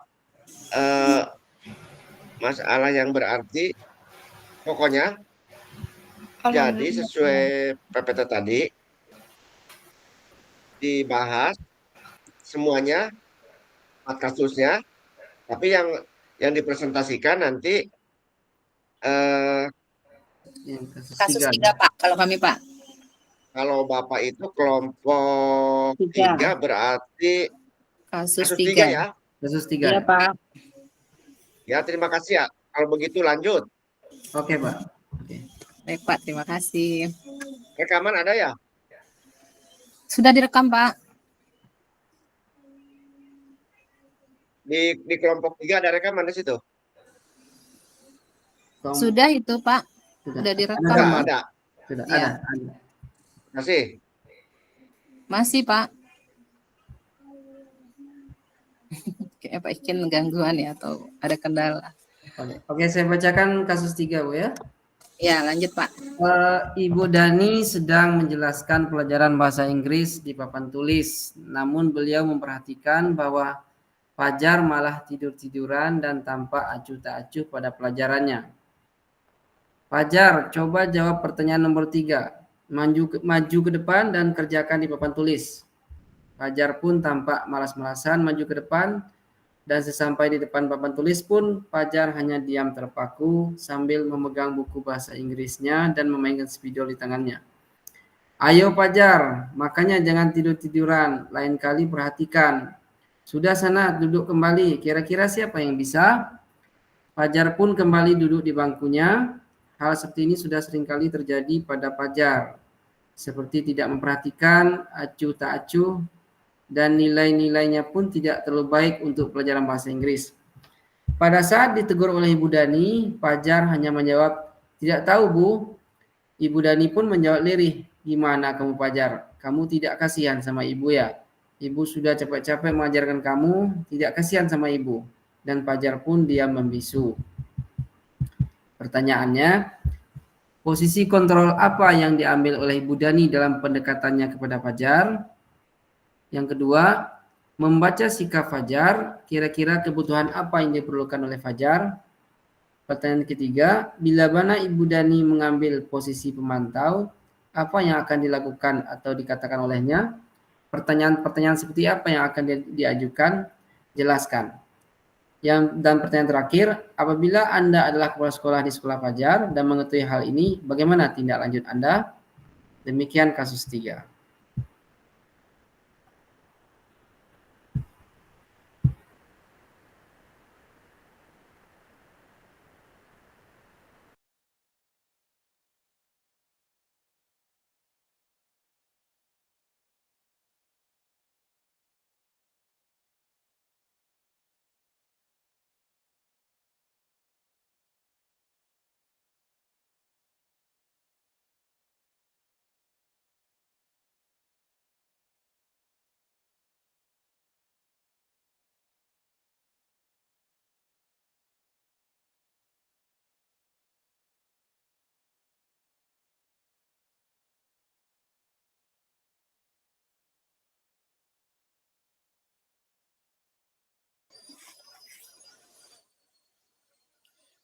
masalah yang berarti. Pokoknya, jadi sesuai PPT tadi, dibahas semuanya, 4 kasusnya, tapi yang dipresentasikan nanti Yang Kasus 3, Pak. Kalau kami, Pak. kalau Bapak itu kelompok 3 berarti Kasus kasus 3 ya? Kasus 3. Iya, Pak. Ya, terima kasih ya. Kalau begitu lanjut. Oke Pak. Oke. Baik, Pak. Terima kasih. Rekaman ada ya? Sudah direkam, Pak. Di kelompok 3 ada rekaman di situ? Sudah itu, Pak. Sudah. Sudah direkam. Ada. Sudah Iya. ada. Terima kasih. Masih, Pak. Kayak Pak Ikin gangguan ya atau ada kendala? Oke, saya bacakan kasus 3 Bu ya. Ya, lanjut, Pak. Ibu Dani sedang menjelaskan pelajaran bahasa Inggris di papan tulis. Namun beliau memperhatikan bahwa Fajar malah tidur-tiduran dan tampak acuh tak acuh pada pelajarannya. Fajar, coba jawab pertanyaan nomor 3. Maju ke depan dan kerjakan di papan tulis. Fajar pun tampak malas-malasan maju ke depan, dan sesampai di depan papan tulis pun Fajar hanya diam terpaku sambil memegang buku bahasa Inggrisnya dan memainkan spidol di tangannya. Ayo Fajar, makanya jangan tidur-tiduran, lain kali perhatikan. Sudah sana duduk kembali, kira-kira siapa yang bisa? Fajar pun kembali duduk di bangkunya. Hal seperti ini sudah seringkali terjadi pada Fajar. Seperti tidak memperhatikan, acuh tak acuh, dan nilai-nilainya pun tidak terlalu baik untuk pelajaran bahasa Inggris. Pada saat ditegur oleh Ibu Dani, Fajar hanya menjawab, "Tidak tahu, Bu." Ibu Dani pun menjawab lirih, "Gimana kamu Fajar? Kamu tidak kasihan sama Ibu ya? Ibu sudah capek-capek mengajarkan kamu, tidak kasihan sama Ibu." Dan Fajar pun diam membisu. Pertanyaannya, posisi kontrol apa yang diambil oleh Ibu Dani dalam pendekatannya kepada Fajar? Yang kedua, membaca sikap Fajar, kira-kira kebutuhan apa yang diperlukan oleh Fajar? Pertanyaan ketiga, bila mana Ibu Dani mengambil posisi pemantau, apa yang akan dilakukan atau dikatakan olehnya? Pertanyaan-pertanyaan seperti apa yang akan diajukan? Jelaskan. Dan pertanyaan terakhir, apabila Anda adalah kepala sekolah di sekolah Fajar dan mengetahui hal ini, bagaimana tindak lanjut Anda? Demikian kasus 3.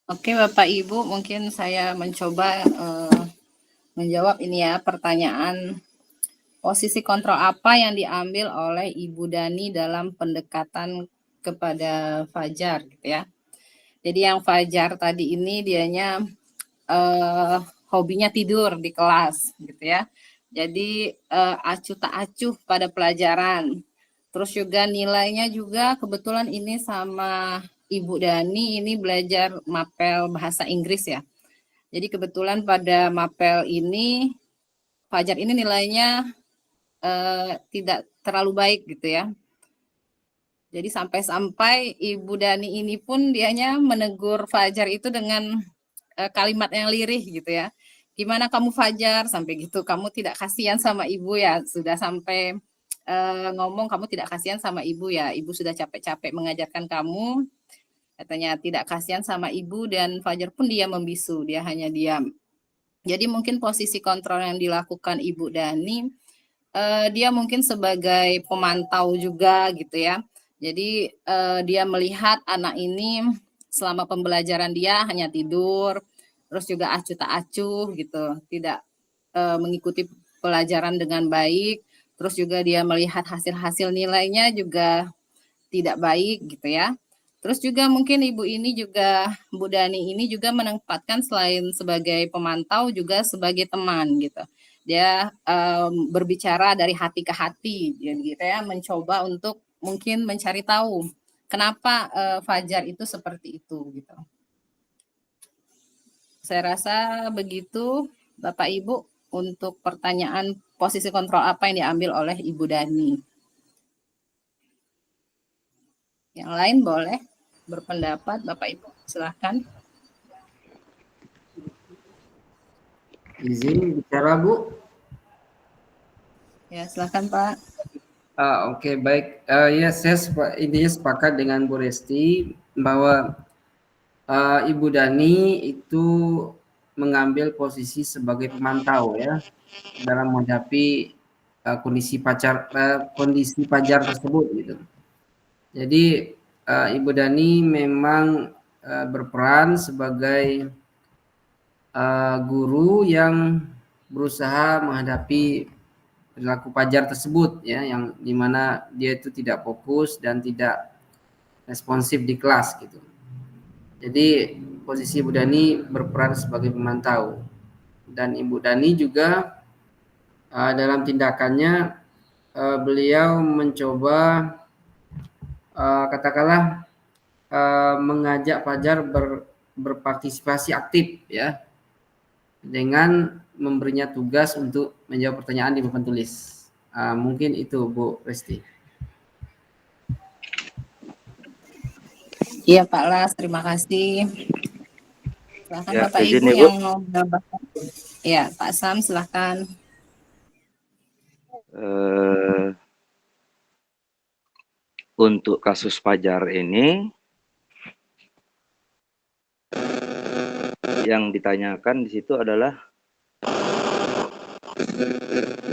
Oke, Bapak Ibu, mungkin saya mencoba menjawab ini ya pertanyaan posisi kontrol apa yang diambil oleh Ibu Dani dalam pendekatan kepada Fajar gitu ya. Jadi yang Fajar tadi ini dianya hobinya tidur di kelas gitu ya. Jadi acuh tak acuh pada pelajaran. Terus juga nilainya juga kebetulan ini sama Ibu Dani ini belajar mapel bahasa Inggris ya. Jadi kebetulan pada mapel ini Fajar ini nilainya tidak terlalu baik gitu ya. Jadi sampai-sampai Ibu Dani ini pun dianya menegur Fajar itu dengan kalimat yang lirih gitu ya. Gimana kamu Fajar sampai gitu, kamu tidak kasihan sama ibu ya, sudah sampai ngomong kamu tidak kasihan sama ibu ya, ibu sudah capek-capek mengajarkan kamu, katanya tidak kasihan sama ibu dan Fajar pun dia membisu, dia hanya diam. Jadi mungkin posisi kontrol yang dilakukan Ibu Dani, dia mungkin sebagai pemantau juga gitu ya. Jadi dia melihat anak ini selama pembelajaran dia hanya tidur, terus juga acuh tak acuh gitu, tidak mengikuti pelajaran dengan baik, terus juga dia melihat hasil-hasil nilainya juga tidak baik gitu ya. Terus juga mungkin ibu ini juga, Bu Dani ini juga menempatkan selain sebagai pemantau juga sebagai teman gitu. Dia berbicara dari hati ke hati, gitu ya, mencoba untuk mungkin mencari tahu kenapa Fajar itu seperti itu gitu. Saya rasa begitu Bapak Ibu untuk pertanyaan posisi kontrol apa yang diambil oleh Ibu Dani. Yang lain boleh berpendapat, Bapak Ibu, silahkan. Izin bicara, Bu. Ya, silahkan Pak. Oke, baik. Ya, saya intinya sepakat dengan Bu Resti bahwa Ibu Dani itu mengambil posisi sebagai pemantau ya dalam menghadapi kondisi Fajar tersebut gitu. Jadi Ibu Dani memang berperan sebagai guru yang berusaha menghadapi perilaku Fajar tersebut ya, yang dimana dia itu tidak fokus dan tidak responsif di kelas gitu. Jadi posisi Ibu Dani berperan sebagai pemantau dan Ibu Dani juga dalam tindakannya beliau mencoba katakanlah mengajak Fajar berpartisipasi aktif ya dengan memberinya tugas untuk menjawab pertanyaan di papan tulis. Mungkin itu Bu Resti. Iya Pak Las, terima kasih. Silahkan Ya, Bapak izin Ibu ya, Bu. yang mau menambahkan. Ya, Pak Sam silahkan. Untuk kasus Fajar ini, yang ditanyakan di situ adalah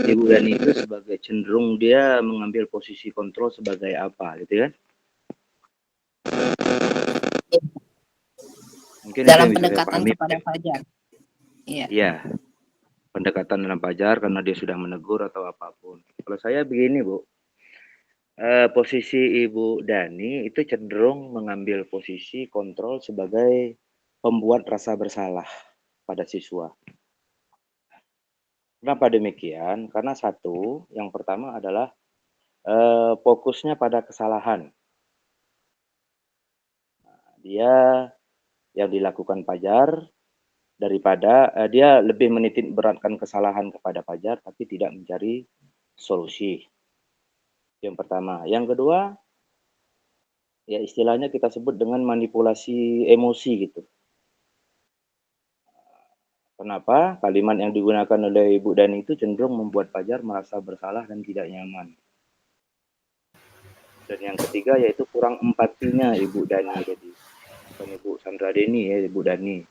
Ibu Dani itu sebagai cenderung dia mengambil posisi kontrol sebagai apa, gitu kan? Mungkin Dalam itu yang bisa saya pendekatan pahami. kepada Fajar. Iya. Iya, pendekatan dalam Fajar karena dia sudah menegur atau apapun. Kalau saya begini, Bu, posisi Ibu Dani itu cenderung mengambil posisi kontrol sebagai pembuat rasa bersalah pada siswa. Kenapa demikian? Karena satu, yang pertama adalah fokusnya pada kesalahan. Dia yang dilakukan Fajar daripada dia lebih menitik beratkan kesalahan kepada Fajar tapi tidak mencari solusi. Yang pertama. Yang kedua, ya istilahnya kita sebut dengan manipulasi emosi gitu. Kenapa? Kalimat yang digunakan oleh Ibu Dani itu cenderung membuat Fajar merasa bersalah dan tidak nyaman. Dan yang ketiga yaitu kurang empatinya Ibu Dani jadi. Bukan Ibu Sandra Deni ya, Ibu Dani.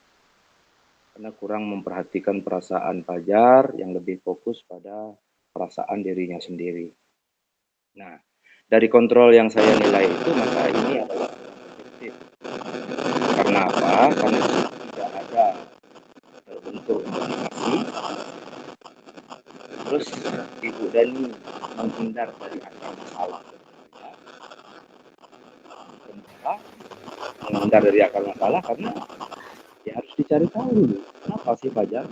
Karena kurang memperhatikan perasaan Fajar yang lebih fokus pada perasaan dirinya sendiri. Nah, dari kontrol yang saya nilai itu maka ini adalah efektif. Karena apa? Karena tidak ada terbentuk motivasi. Terus Ibu Dani menghindar dari akar masalah. Kenapa? menghindar dari akar masalah karena ya harus dicari tahu dulu kenapa sih Fajar.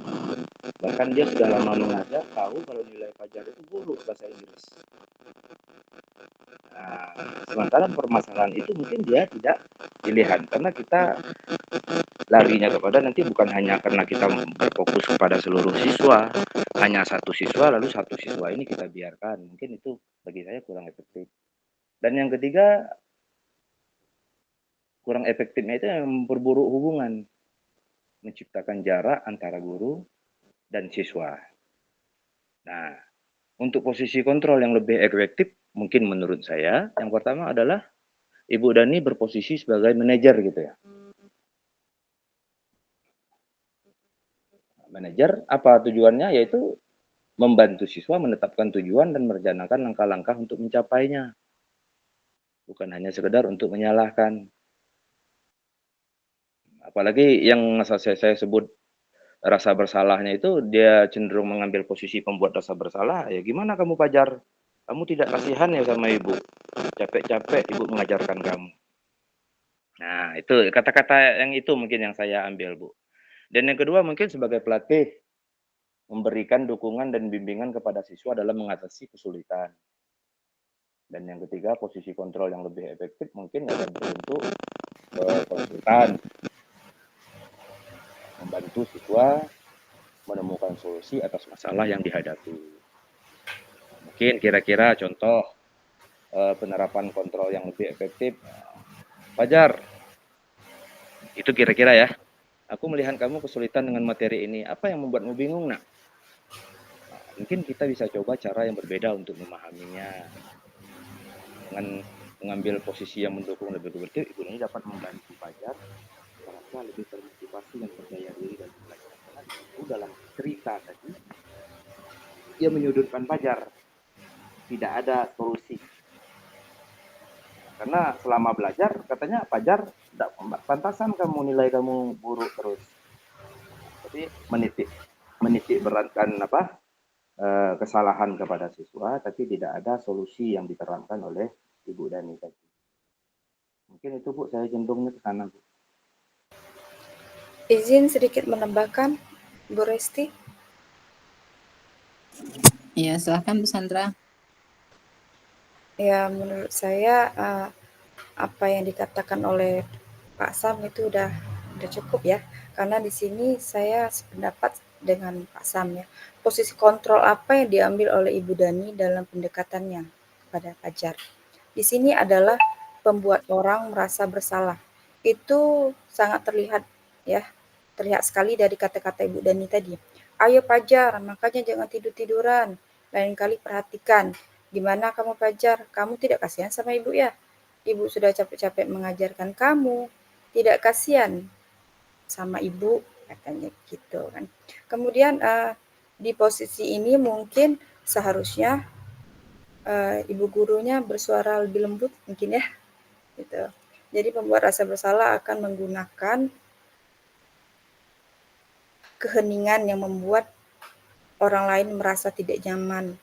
Bahkan dia sudah lama mengajar, tahu kalau nilai Fajar itu buruk bahasa Inggris. Nah, sementara permasalahan itu mungkin dia tidak dilihat karena kita larinya kepada nanti bukan hanya karena kita berfokus kepada seluruh siswa, hanya satu siswa lalu satu siswa ini kita biarkan. Mungkin itu bagi saya kurang efektif. Dan yang ketiga, kurang efektifnya itu yang memperburuk hubungan, menciptakan jarak antara guru dan siswa. Nah, untuk posisi kontrol yang lebih efektif, mungkin menurut saya, yang pertama adalah Ibu Dani berposisi sebagai manajer gitu ya. Manajer, apa tujuannya? Yaitu membantu siswa menetapkan tujuan dan merencanakan langkah-langkah untuk mencapainya. Bukan hanya sekedar untuk menyalahkan. Apalagi yang saya sebut rasa bersalahnya itu, dia cenderung mengambil posisi pembuat rasa bersalah. Ya gimana kamu Fajar? Kamu tidak kasihan ya sama ibu? Capek-capek ibu mengajarkan kamu. Nah, itu kata-kata yang itu mungkin yang saya ambil, Bu. Dan yang kedua mungkin sebagai pelatih, memberikan dukungan dan bimbingan kepada siswa dalam mengatasi kesulitan. Dan yang ketiga, posisi kontrol yang lebih efektif mungkin akan berbentuk konsultan, membantu siswa menemukan solusi atas masalah yang dihadapi. Mungkin kira-kira contoh penerapan kontrol yang lebih efektif. Fajar, itu kira-kira ya. Aku melihat kamu kesulitan dengan materi ini. Apa yang membuatmu bingung, nak? Mungkin kita bisa coba cara yang berbeda untuk memahaminya. Dengan mengambil posisi yang mendukung lebih efektif, ibu ini dapat membantu Fajar merasa lebih termotivasi dan percaya diri dan belajar. Karena itu dalam cerita tadi, dia menyudutkan Fajar. Tidak ada solusi. Karena selama belajar, katanya Fajar tidak pantasan kamu nilai kamu buruk terus. Tapi menitik beratkan kesalahan kepada siswa, tapi tidak ada solusi yang diterangkan oleh Ibu Dani tadi. Mungkin itu Bu, saya cenderungnya ke sana Bu. Izin sedikit menambahkan, Bu Resti. Ya, silahkan Bu Sandra. Ya, menurut saya apa yang dikatakan oleh Pak Sam itu udah cukup ya. Karena di sini saya sependapat dengan Pak Sam ya. Posisi kontrol apa yang diambil oleh Ibu Dani dalam pendekatannya kepada Fajar. Di sini adalah membuat orang merasa bersalah. Itu sangat terlihat ya. Terlihat sekali dari kata-kata Ibu Dani tadi. Ayo Fajar, makanya jangan tidur-tiduran. Lain kali perhatikan. Gimana kamu Fajar? Kamu tidak kasihan sama ibu ya? Ibu sudah capek-capek mengajarkan kamu. Tidak kasihan sama ibu, katanya gitu kan. Kemudian di posisi ini mungkin seharusnya ibu gurunya bersuara lebih lembut mungkin ya. Gitu. Jadi pembuat rasa bersalah akan menggunakan keheningan yang membuat orang lain merasa tidak nyaman,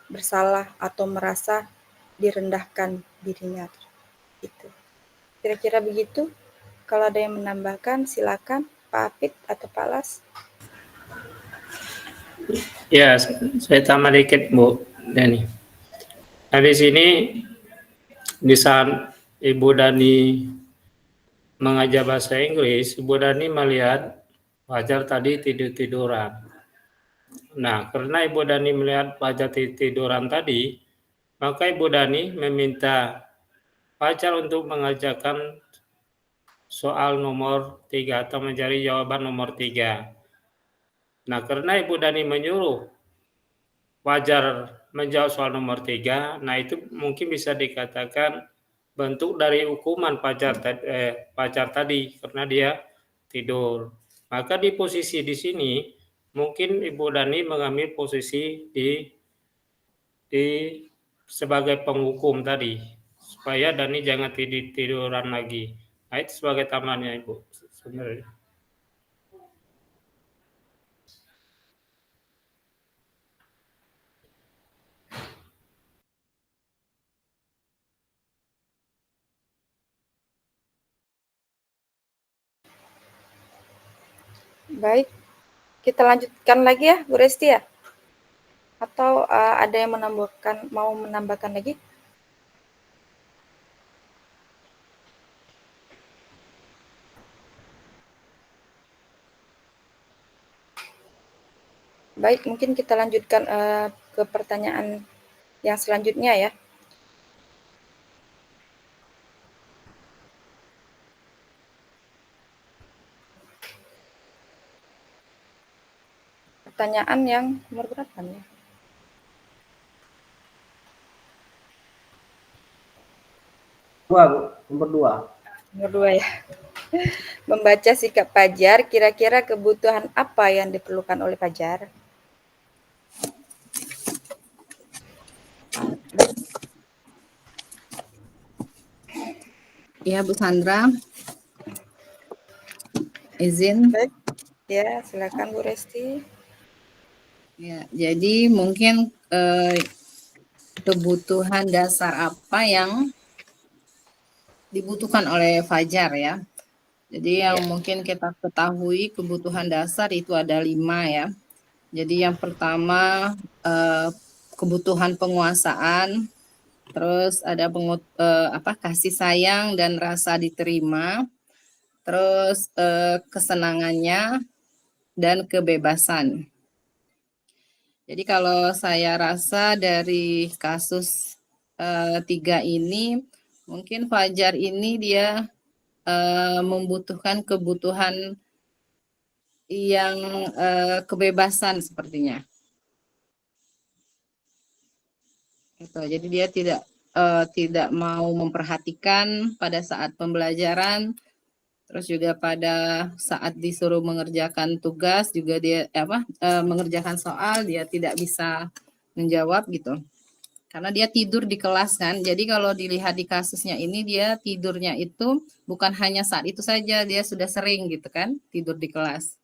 bersalah atau merasa direndahkan dirinya. Itu. Kira-kira begitu. Kalau ada yang menambahkan, silakan Pak Apit atau Pak Las. Ya, saya tambah dikit Bu Dani. Nah di sini di saat Ibu Dani mengajar bahasa Inggris, Ibu Dani melihat Fajar tadi tidur-tiduran. Nah, karena Ibu Dani melihat Fajar tiduran tadi, maka Ibu Dani meminta Fajar untuk mengerjakan soal nomor 3 atau mencari jawaban nomor 3. Nah, karena Ibu Dani menyuruh Fajar menjawab soal nomor 3, nah itu mungkin bisa dikatakan bentuk dari hukuman Fajar tadi karena dia tidur. Maka di posisi di sini mungkin Ibu Dani mengambil posisi di sebagai penghukum tadi supaya Dani jangan tiduran lagi. Nah itu sebagai tambahannya Ibu sebenarnya. Baik, kita lanjutkan lagi ya, Bu Resti ya? Atau ada yang mau menambahkan lagi? Baik, mungkin kita lanjutkan ke pertanyaan yang selanjutnya ya. Pertanyaan yang nomor berapa nih? Nomor 2. Nomor 2 ya. Membaca sikap Fajar, kira-kira kebutuhan apa yang diperlukan oleh Fajar? Ya, Bu Sandra. Izin. Baik. Ya, silakan Bu Resti. Ya, jadi mungkin kebutuhan dasar apa yang dibutuhkan oleh Fajar ya. Jadi yang mungkin kita ketahui kebutuhan dasar itu ada 5 ya. Jadi yang pertama kebutuhan penguasaan, terus ada kasih sayang dan rasa diterima, terus kesenangannya dan kebebasan. Jadi kalau saya rasa dari kasus 3 ini, mungkin Fajar ini dia membutuhkan kebutuhan yang kebebasan sepertinya. Gitu. Jadi dia tidak mau memperhatikan pada saat pembelajaran, terus juga pada saat disuruh mengerjakan tugas juga dia mengerjakan soal dia tidak bisa menjawab gitu. Karena dia tidur di kelas kan. Jadi kalau dilihat di kasusnya ini dia tidurnya itu bukan hanya saat itu saja, dia sudah sering gitu kan tidur di kelas.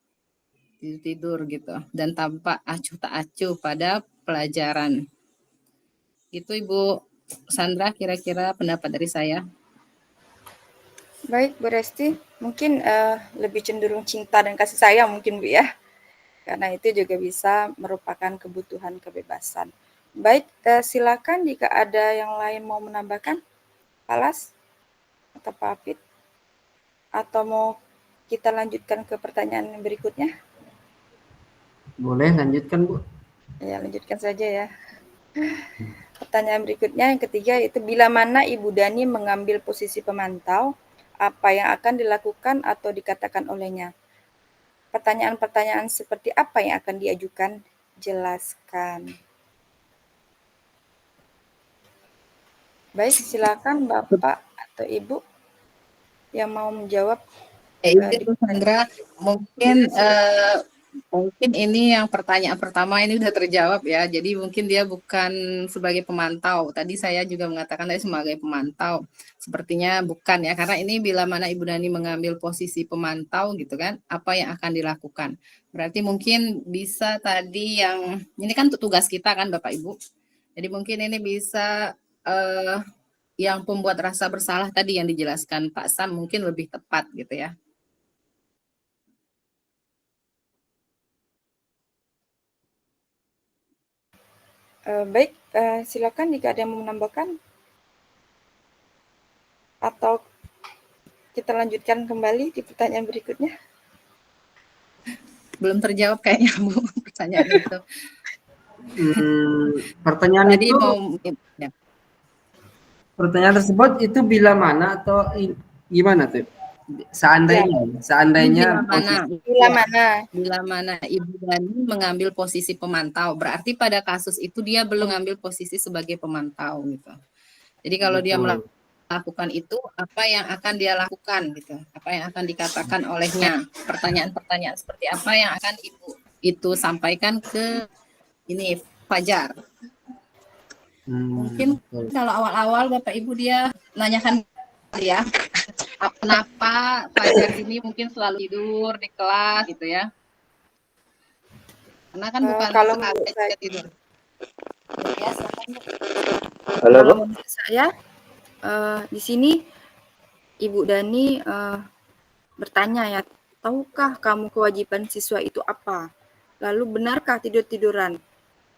Tidur gitu dan tampak acuh tak acuh pada pelajaran. Itu Ibu Sandra kira-kira pendapat dari saya. Baik, Bu Resti, mungkin lebih cenderung cinta dan kasih sayang mungkin Bu ya. Karena itu juga bisa merupakan kebutuhan kebebasan. Baik, silakan jika ada yang lain mau menambahkan, Pak Las atau Pak Afid, atau mau kita lanjutkan ke pertanyaan berikutnya? Boleh lanjutkan, Bu. Ya, lanjutkan saja ya. Pertanyaan berikutnya yang ketiga yaitu bila mana Ibu Dani mengambil posisi pemantau, apa yang akan dilakukan atau dikatakan olehnya? Pertanyaan-pertanyaan seperti apa yang akan diajukan? Jelaskan. Baik, silakan Bapak atau Ibu yang mau menjawab. Ibu Sandra, mungkin ini yang pertanyaan pertama ini sudah terjawab ya. Jadi mungkin dia bukan sebagai pemantau. Tadi saya juga mengatakan tadi sebagai pemantau. Sepertinya bukan ya, karena ini bila mana Ibu Dani mengambil posisi pemantau gitu kan, apa yang akan dilakukan? Berarti mungkin bisa tadi yang ini kan tugas kita kan Bapak Ibu. Jadi mungkin ini bisa yang pembuat rasa bersalah tadi yang dijelaskan Pak Sam mungkin lebih tepat gitu ya. Baik, silakan jika ada yang mau menambahkan atau kita lanjutkan kembali di pertanyaan berikutnya. Belum terjawab kayaknya Bu pertanyaan itu. Pertanyaan Tadi itu ya. Pertanyaan tersebut itu bila mana atau gimana tuh? Seandainya Bila mana Ibu Dani mengambil posisi pemantau, berarti pada kasus itu dia belum mengambil posisi sebagai pemantau gitu. Jadi kalau dia melakukan itu, apa yang akan dia lakukan gitu? Apa yang akan dikatakan olehnya? Pertanyaan-pertanyaan seperti apa yang akan Ibu itu sampaikan ke ini Fajar? Mungkin kalau awal-awal Bapak Ibu dia nanyakan ya, kenapa Fajar ini mungkin selalu tidur di kelas gitu ya? Karena kan bukan kalau menurut saya tidur. Ya, Halo, kalau menurut saya di sini Ibu Dani bertanya ya, tahukah kamu kewajiban siswa itu apa? Lalu benarkah tidur-tiduran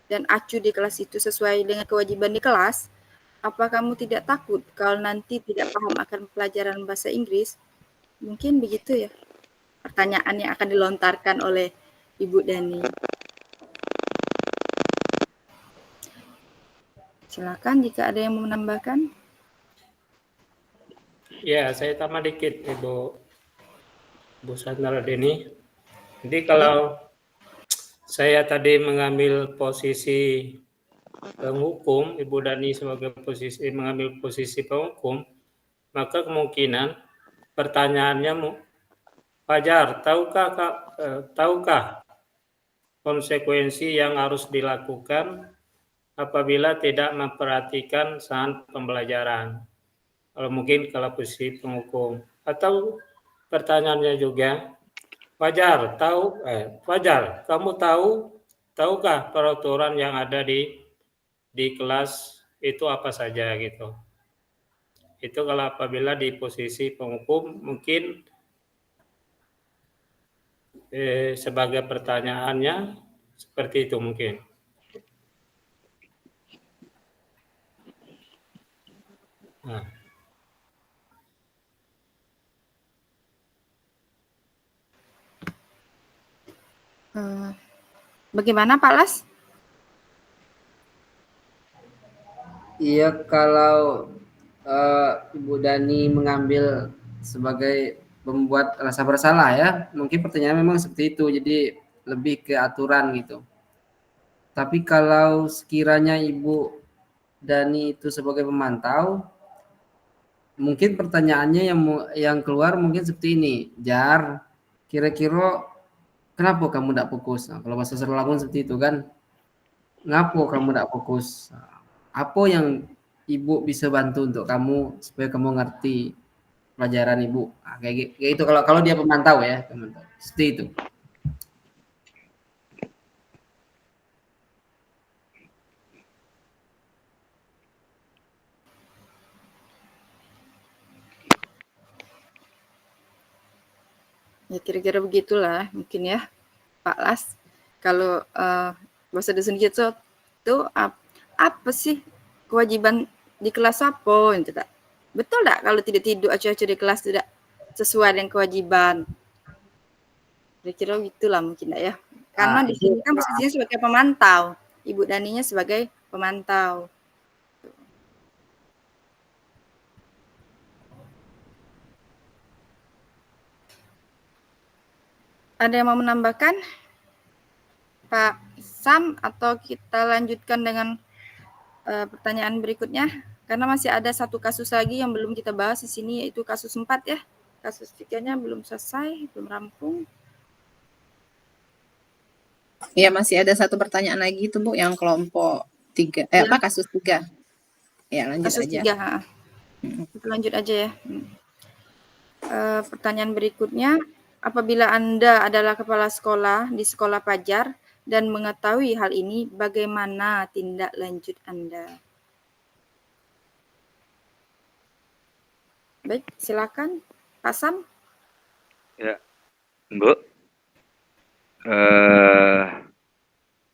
dan acuh di kelas itu sesuai dengan kewajiban di kelas? Apa kamu tidak takut kalau nanti tidak paham akan pelajaran bahasa Inggris? Mungkin begitu ya pertanyaan yang akan dilontarkan oleh Ibu Dani. Silakan jika ada yang mau menambahkan. Ya, saya tambah dikit Bu Sandra Deni. Jadi kalau saya tadi mengambil posisi penghukum, Ibu Dani mengambil posisi penghukum, maka kemungkinan pertanyaannya, Fajar, tahukah konsekuensi yang harus dilakukan apabila tidak memperhatikan saat pembelajaran? Kalau mungkin kalau posisi penghukum. Atau pertanyaannya juga, Fajar, kamu tahukah peraturan yang ada di kelas itu apa saja gitu? Itu kalau apabila di posisi penghukum mungkin sebagai pertanyaannya seperti itu mungkin. Nah. Bagaimana Pak Las? Iya, kalau Ibu Dani mengambil sebagai membuat rasa bersalah ya, mungkin pertanyaan memang seperti itu, jadi lebih ke aturan gitu. Tapi kalau sekiranya Ibu Dani itu sebagai pemantau, mungkin pertanyaannya yang keluar mungkin seperti ini, Jar, kira-kira kenapa kamu tidak fokus? Nah, kalau bahasa Lampung seperti itu kan, ngapo kamu tidak fokus? Nah, apa yang Ibu bisa bantu untuk kamu supaya kamu ngerti pelajaran Ibu? Nah, kayak itu kalau dia pemantau ya, teman-teman. Seperti itu. Ya kira-kira begitulah mungkin ya Pak Las. Kalau bahasa dusun gitu tuh apa sih kewajiban di kelas apa gitu tak? Betul tak kalau tidak tidur acuh-acuh di kelas tidak sesuai dengan kewajiban? Kira-kira gitulah mungkin tak ya. Karena di sini kan posisinya sebagai pemantau, Ibu Daninya sebagai pemantau. Ada yang mau menambahkan? Pak Sam, atau kita lanjutkan dengan pertanyaan berikutnya? Karena masih ada satu kasus lagi yang belum kita bahas di sini, yaitu kasus 4 ya. Kasus 3-nya belum selesai, belum rampung. Ya, masih ada satu pertanyaan lagi itu Bu, yang kelompok 3, Ya. kasus 3. Ya, lanjut Kasus aja. 3, kita lanjut aja ya. Pertanyaan berikutnya, apabila Anda adalah kepala sekolah di sekolah Fajar dan mengetahui hal ini, bagaimana tindak lanjut Anda? Baik, silakan Pak Sam. Ya, Bu.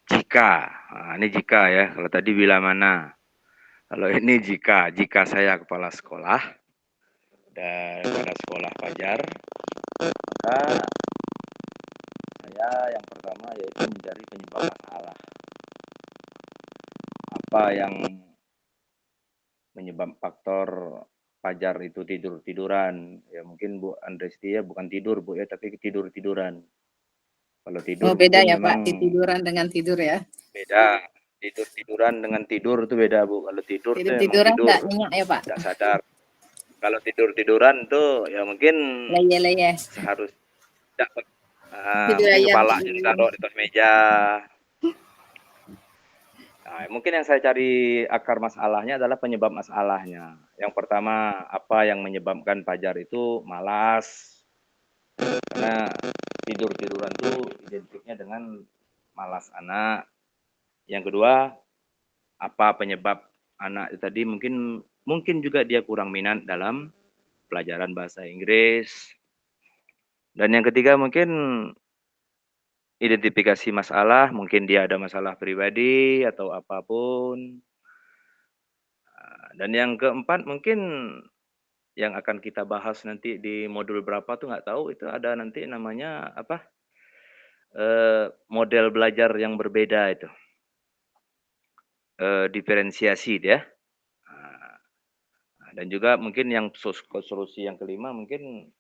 Jika, nah, ini jika ya. Kalau tadi bila mana. Kalau ini jika saya kepala sekolah dan pada sekolah Fajar, maka saya yang pertama yaitu mencari penyebab masalah. Apa yang menyebab faktor Fajar itu tidur-tiduran? Ya mungkin Bu Andresti ya bukan tidur Bu ya, tapi tidur-tiduran. Kalau tidur beda ya memang Pak, tiduran dengan tidur ya. beda. Tidur-tiduran dengan tidur itu beda Bu. Kalau tidur tuh emang Tiduran tidur, enggak nyenyak ya Pak? tidak sadar. Kalau tidur-tiduran tuh ya mungkin Leye-leye. seharus dapat Tidur mungkin ayam. kepalanya ditaruh di atas meja. Nah, mungkin yang saya cari akar masalahnya adalah penyebab masalahnya. Yang pertama, apa yang menyebabkan Fajar itu malas? Karena tidur-tiduran itu identiknya dengan malas anak. Yang kedua, apa penyebab anak tadi? Mungkin juga dia kurang minat dalam pelajaran bahasa Inggris. Dan yang ketiga mungkin identifikasi masalah, mungkin dia ada masalah pribadi atau apapun. Dan yang keempat mungkin yang akan kita bahas nanti di modul berapa tuh nggak tahu, itu ada nanti namanya apa, model belajar yang berbeda itu, diferensiasi ya. Dan juga mungkin yang solusi yang kelima mungkin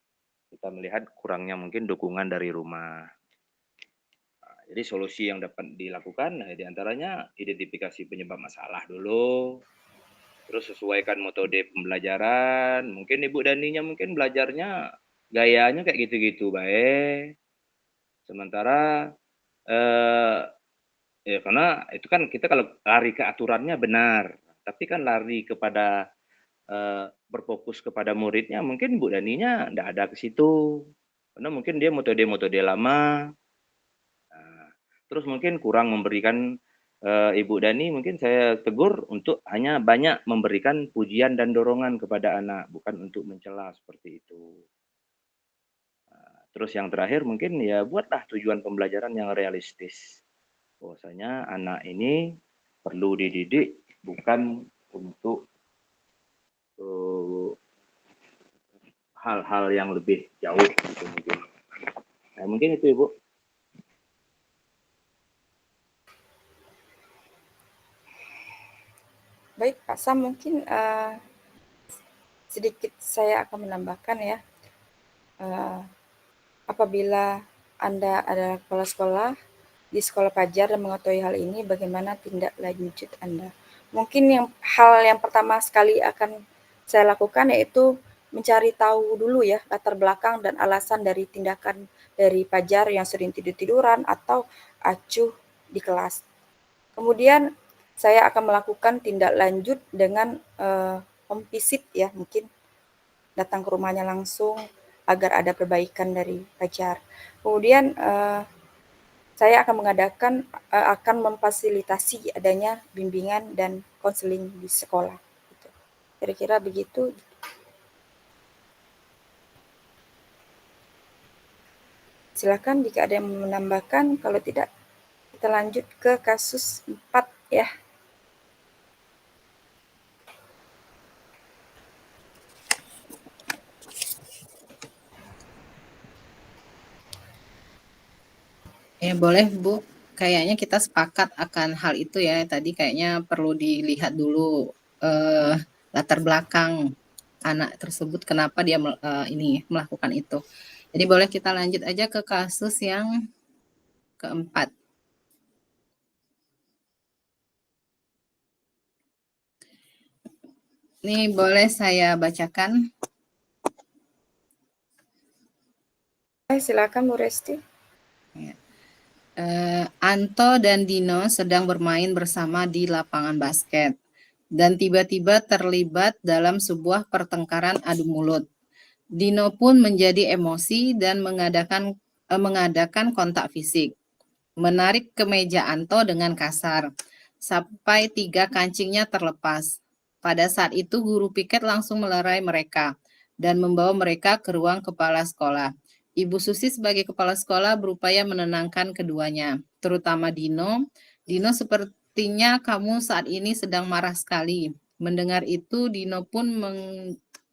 kita melihat kurangnya mungkin dukungan dari rumah. Jadi solusi yang dapat dilakukan di antaranya identifikasi penyebab masalah dulu, terus sesuaikan metode pembelajaran. Mungkin Ibu Daninya mungkin belajarnya gayanya kayak gitu-gitu baik. Sementara ya karena itu kan kita kalau lari ke aturannya benar, tapi kan lari kepada berfokus kepada muridnya, mungkin Bu Daninya nggak ada ke situ. Karena mungkin dia metode-metode lama. Nah, terus mungkin kurang memberikan Ibu Dani, mungkin saya tegur untuk hanya banyak memberikan pujian dan dorongan kepada anak, bukan untuk mencela seperti itu. Terus yang terakhir mungkin ya buatlah tujuan pembelajaran yang realistis. Bahwasanya anak ini perlu dididik bukan untuk hal-hal yang lebih jauh gitu mungkin. Nah, mungkin itu Ibu. Baik Pak Sam, mungkin sedikit saya akan menambahkan ya. Apabila Anda adalah kepala sekolah di sekolah pelajar dan mengetahui hal ini, bagaimana tindak lanjut Anda? Mungkin hal yang pertama sekali akan saya lakukan yaitu mencari tahu dulu ya latar belakang dan alasan dari tindakan dari pelajar yang sering tidur-tiduran atau acuh di kelas. Kemudian saya akan melakukan tindak lanjut dengan home visit ya, mungkin datang ke rumahnya langsung agar ada perbaikan dari pelajar. Kemudian saya akan memfasilitasi adanya bimbingan dan konseling di sekolah. Gitu. Kira-kira begitu. Silakan jika ada yang menambahkan, kalau tidak kita lanjut ke kasus 4 ya. Ya boleh Bu, kayaknya kita sepakat akan hal itu ya. Tadi kayaknya perlu dilihat dulu latar belakang anak tersebut kenapa dia ini melakukan itu. Jadi boleh kita lanjut aja ke kasus yang keempat. Ini boleh saya bacakan. Silakan Bu Resti. Anto dan Dino sedang bermain bersama di lapangan basket dan tiba-tiba terlibat dalam sebuah pertengkaran adu mulut. Dino pun menjadi emosi dan mengadakan kontak fisik. Menarik kemeja Anto dengan kasar, sampai 3 kancingnya terlepas. Pada saat itu guru piket langsung melerai mereka dan membawa mereka ke ruang kepala sekolah. Ibu Susi sebagai kepala sekolah berupaya menenangkan keduanya, terutama Dino. Dino, sepertinya kamu saat ini sedang marah sekali. Mendengar itu, Dino pun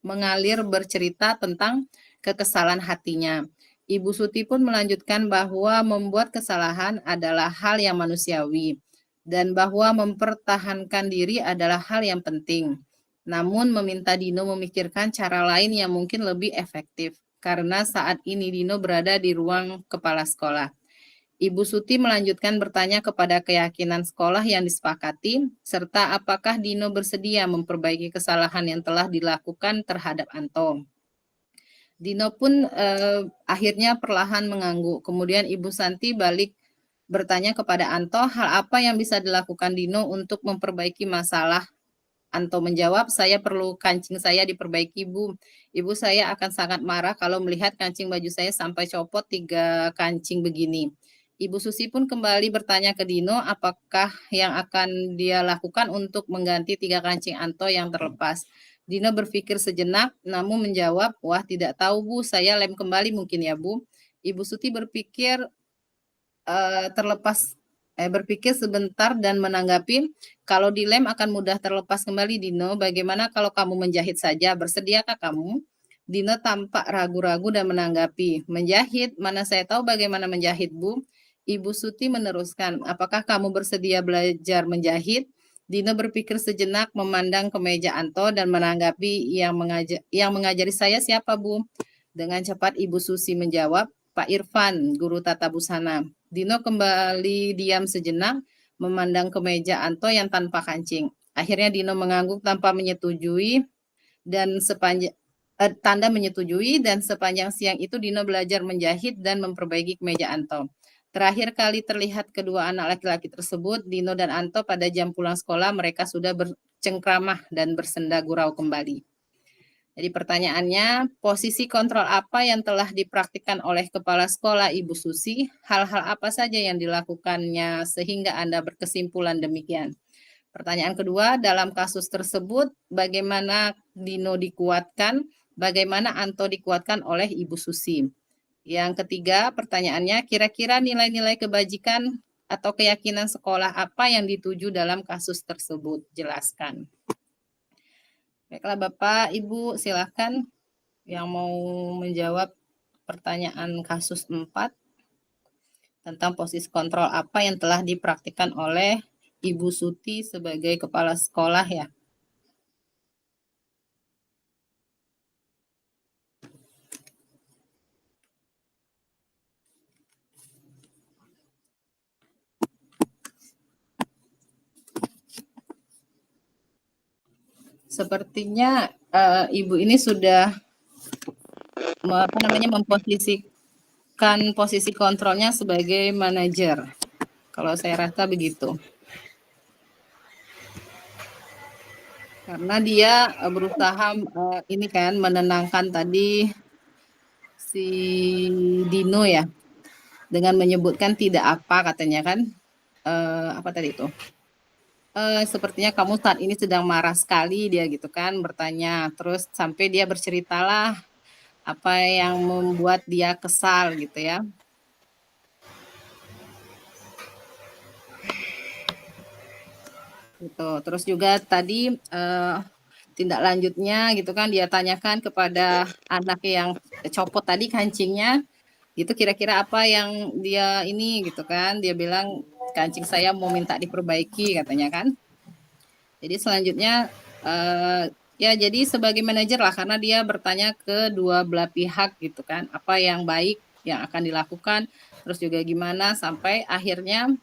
mengalir bercerita tentang kekesalan hatinya. Ibu Suti pun melanjutkan bahwa membuat kesalahan adalah hal yang manusiawi dan bahwa mempertahankan diri adalah hal yang penting. Namun meminta Dino memikirkan cara lain yang mungkin lebih efektif karena saat ini Dino berada di ruang kepala sekolah. Ibu Suti melanjutkan bertanya kepada keyakinan sekolah yang disepakati, serta apakah Dino bersedia memperbaiki kesalahan yang telah dilakukan terhadap Anto. Dino pun akhirnya perlahan mengangguk. Kemudian Ibu Santi balik bertanya kepada Anto, hal apa yang bisa dilakukan Dino untuk memperbaiki masalah. Anto menjawab, saya perlu kancing saya diperbaiki, Bu. Ibu, saya akan sangat marah kalau melihat kancing baju saya sampai copot 3 kancing begini. Ibu Susi pun kembali bertanya ke Dino, apakah yang akan dia lakukan untuk mengganti 3 kancing Anto yang terlepas. Dino berpikir sejenak, namun menjawab, wah tidak tahu Bu, saya lem kembali mungkin ya Bu. Ibu Suti berpikir berpikir sebentar dan menanggapi, kalau dilem akan mudah terlepas kembali Dino, bagaimana kalau kamu menjahit saja, bersediakah kamu? Dino tampak ragu-ragu dan menanggapi, menjahit, mana saya tahu bagaimana menjahit Bu? Ibu Suti meneruskan, apakah kamu bersedia belajar menjahit? Dino berpikir sejenak, memandang ke meja Anto dan menanggapi, yang mengajari saya siapa Bu? Dengan cepat Ibu Susi menjawab, Pak Irfan, guru tata busana. Dino kembali diam sejenak, memandang ke meja Anto yang tanpa kancing. Akhirnya Dino mengangguk tanpa menyetujui dan tanda menyetujui, dan sepanjang siang itu Dino belajar menjahit dan memperbaiki kemeja Anto. Terakhir kali terlihat kedua anak laki-laki tersebut, Dino dan Anto, pada jam pulang sekolah mereka sudah bercengkramah dan bersenda gurau kembali. Jadi pertanyaannya, posisi kontrol apa yang telah dipraktikkan oleh Kepala Sekolah Ibu Susi? Hal-hal apa saja yang dilakukannya sehingga Anda berkesimpulan demikian? Pertanyaan kedua, dalam kasus tersebut, bagaimana Dino dikuatkan, bagaimana Anto dikuatkan oleh Ibu Susi? Yang ketiga, pertanyaannya, kira-kira nilai-nilai kebajikan atau keyakinan sekolah apa yang dituju dalam kasus tersebut? Jelaskan. Baiklah Bapak, Ibu, silakan yang mau menjawab pertanyaan kasus 4 tentang posisi kontrol apa yang telah dipraktikkan oleh Ibu Suti sebagai kepala sekolah ya. Sepertinya Ibu ini sudah memposisikan posisi kontrolnya sebagai manajer. Kalau saya rasa begitu. Karena dia berusaha ini kan menenangkan tadi si Dino ya, dengan menyebutkan tidak apa katanya kan, apa tadi itu? Sepertinya kamu saat ini sedang marah sekali, dia gitu kan bertanya, terus sampai dia berceritalah apa yang membuat dia kesal gitu ya. Gitu. Terus juga tadi tindak lanjutnya gitu kan dia tanyakan kepada anak yang copot tadi kancingnya, itu kira-kira apa yang dia ini gitu kan, dia bilang kancing saya mau minta diperbaiki katanya kan. Jadi selanjutnya ya jadi sebagai manajer lah, karena dia bertanya ke dua belah pihak gitu kan, apa yang baik yang akan dilakukan, terus juga gimana sampai akhirnya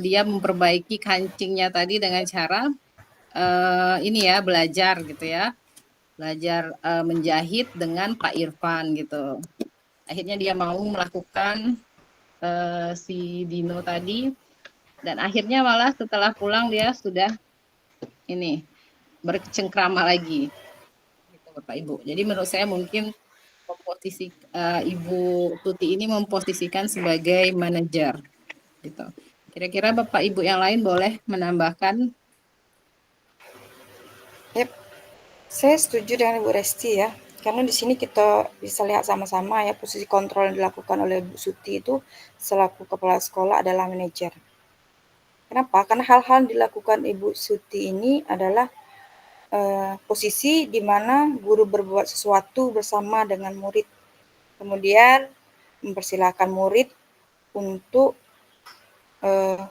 dia memperbaiki kancingnya tadi dengan cara ini ya belajar gitu ya, belajar menjahit dengan Pak Irfan gitu. Akhirnya dia mau melakukan si Dino tadi, dan akhirnya malah setelah pulang dia sudah ini bercengkrama lagi gitu Bapak Ibu. Jadi menurut saya mungkin posisi Ibu Tuti ini memposisikan sebagai manajer gitu. Kira-kira Bapak Ibu yang lain boleh menambahkan? Yep. Saya setuju dengan Ibu Resti ya, karena di sini kita bisa lihat sama-sama ya posisi kontrol yang dilakukan oleh Bu Suti itu selaku kepala sekolah adalah manajer. Kenapa? Karena hal-hal yang dilakukan Ibu Suti ini adalah posisi di mana guru berbuat sesuatu bersama dengan murid, kemudian mempersilahkan murid untuk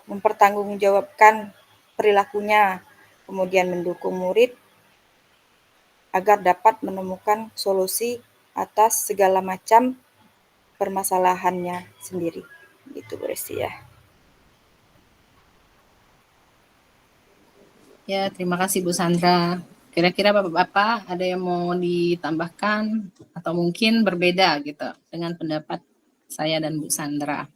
mempertanggungjawabkan perilakunya, kemudian mendukung murid agar dapat menemukan solusi atas segala macam permasalahannya sendiri. Gitu Bu Resti ya. Ya, terima kasih Bu Sandra. Kira-kira Bapak-Bapak ada yang mau ditambahkan atau mungkin berbeda gitu dengan pendapat saya dan Bu Sandra?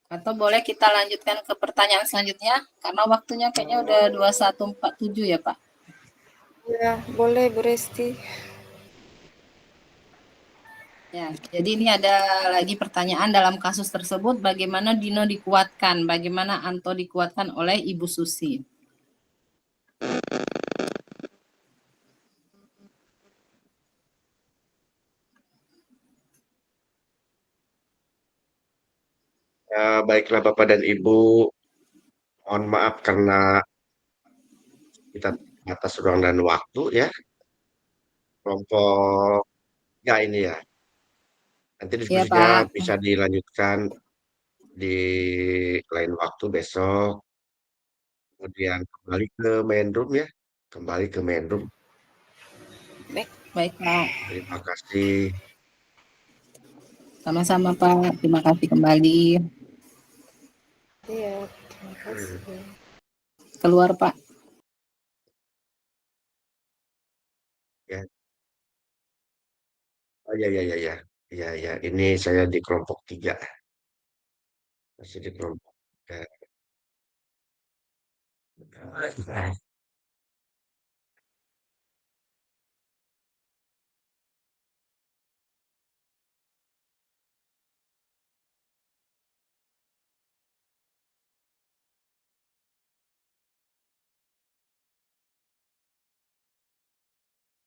Atau boleh kita lanjutkan ke pertanyaan selanjutnya karena waktunya kayaknya udah 21.47 ya, Pak. Ya, boleh Bu Resti. Ya, jadi ini ada lagi pertanyaan dalam kasus tersebut bagaimana Dino dikuatkan, bagaimana Anto dikuatkan oleh Ibu Susi. Baiklah Bapak dan Ibu, mohon maaf karena kita atas ruang dan waktu ya. Kelompok ya ini ya. Nanti Iya, diskusinya Pak. bisa dilanjutkan di lain waktu besok. Kemudian kembali ke main room ya. Kembali ke main room. Baik, Pak. Terima kasih. Sama-sama, Pak. Terima kasih kembali. Iya, terima kasih. Keluar, Pak. Ya. Oh, ya, ya, ya, ya. Ya, ya. Ini saya di kelompok 3. Masih di kelompok 3.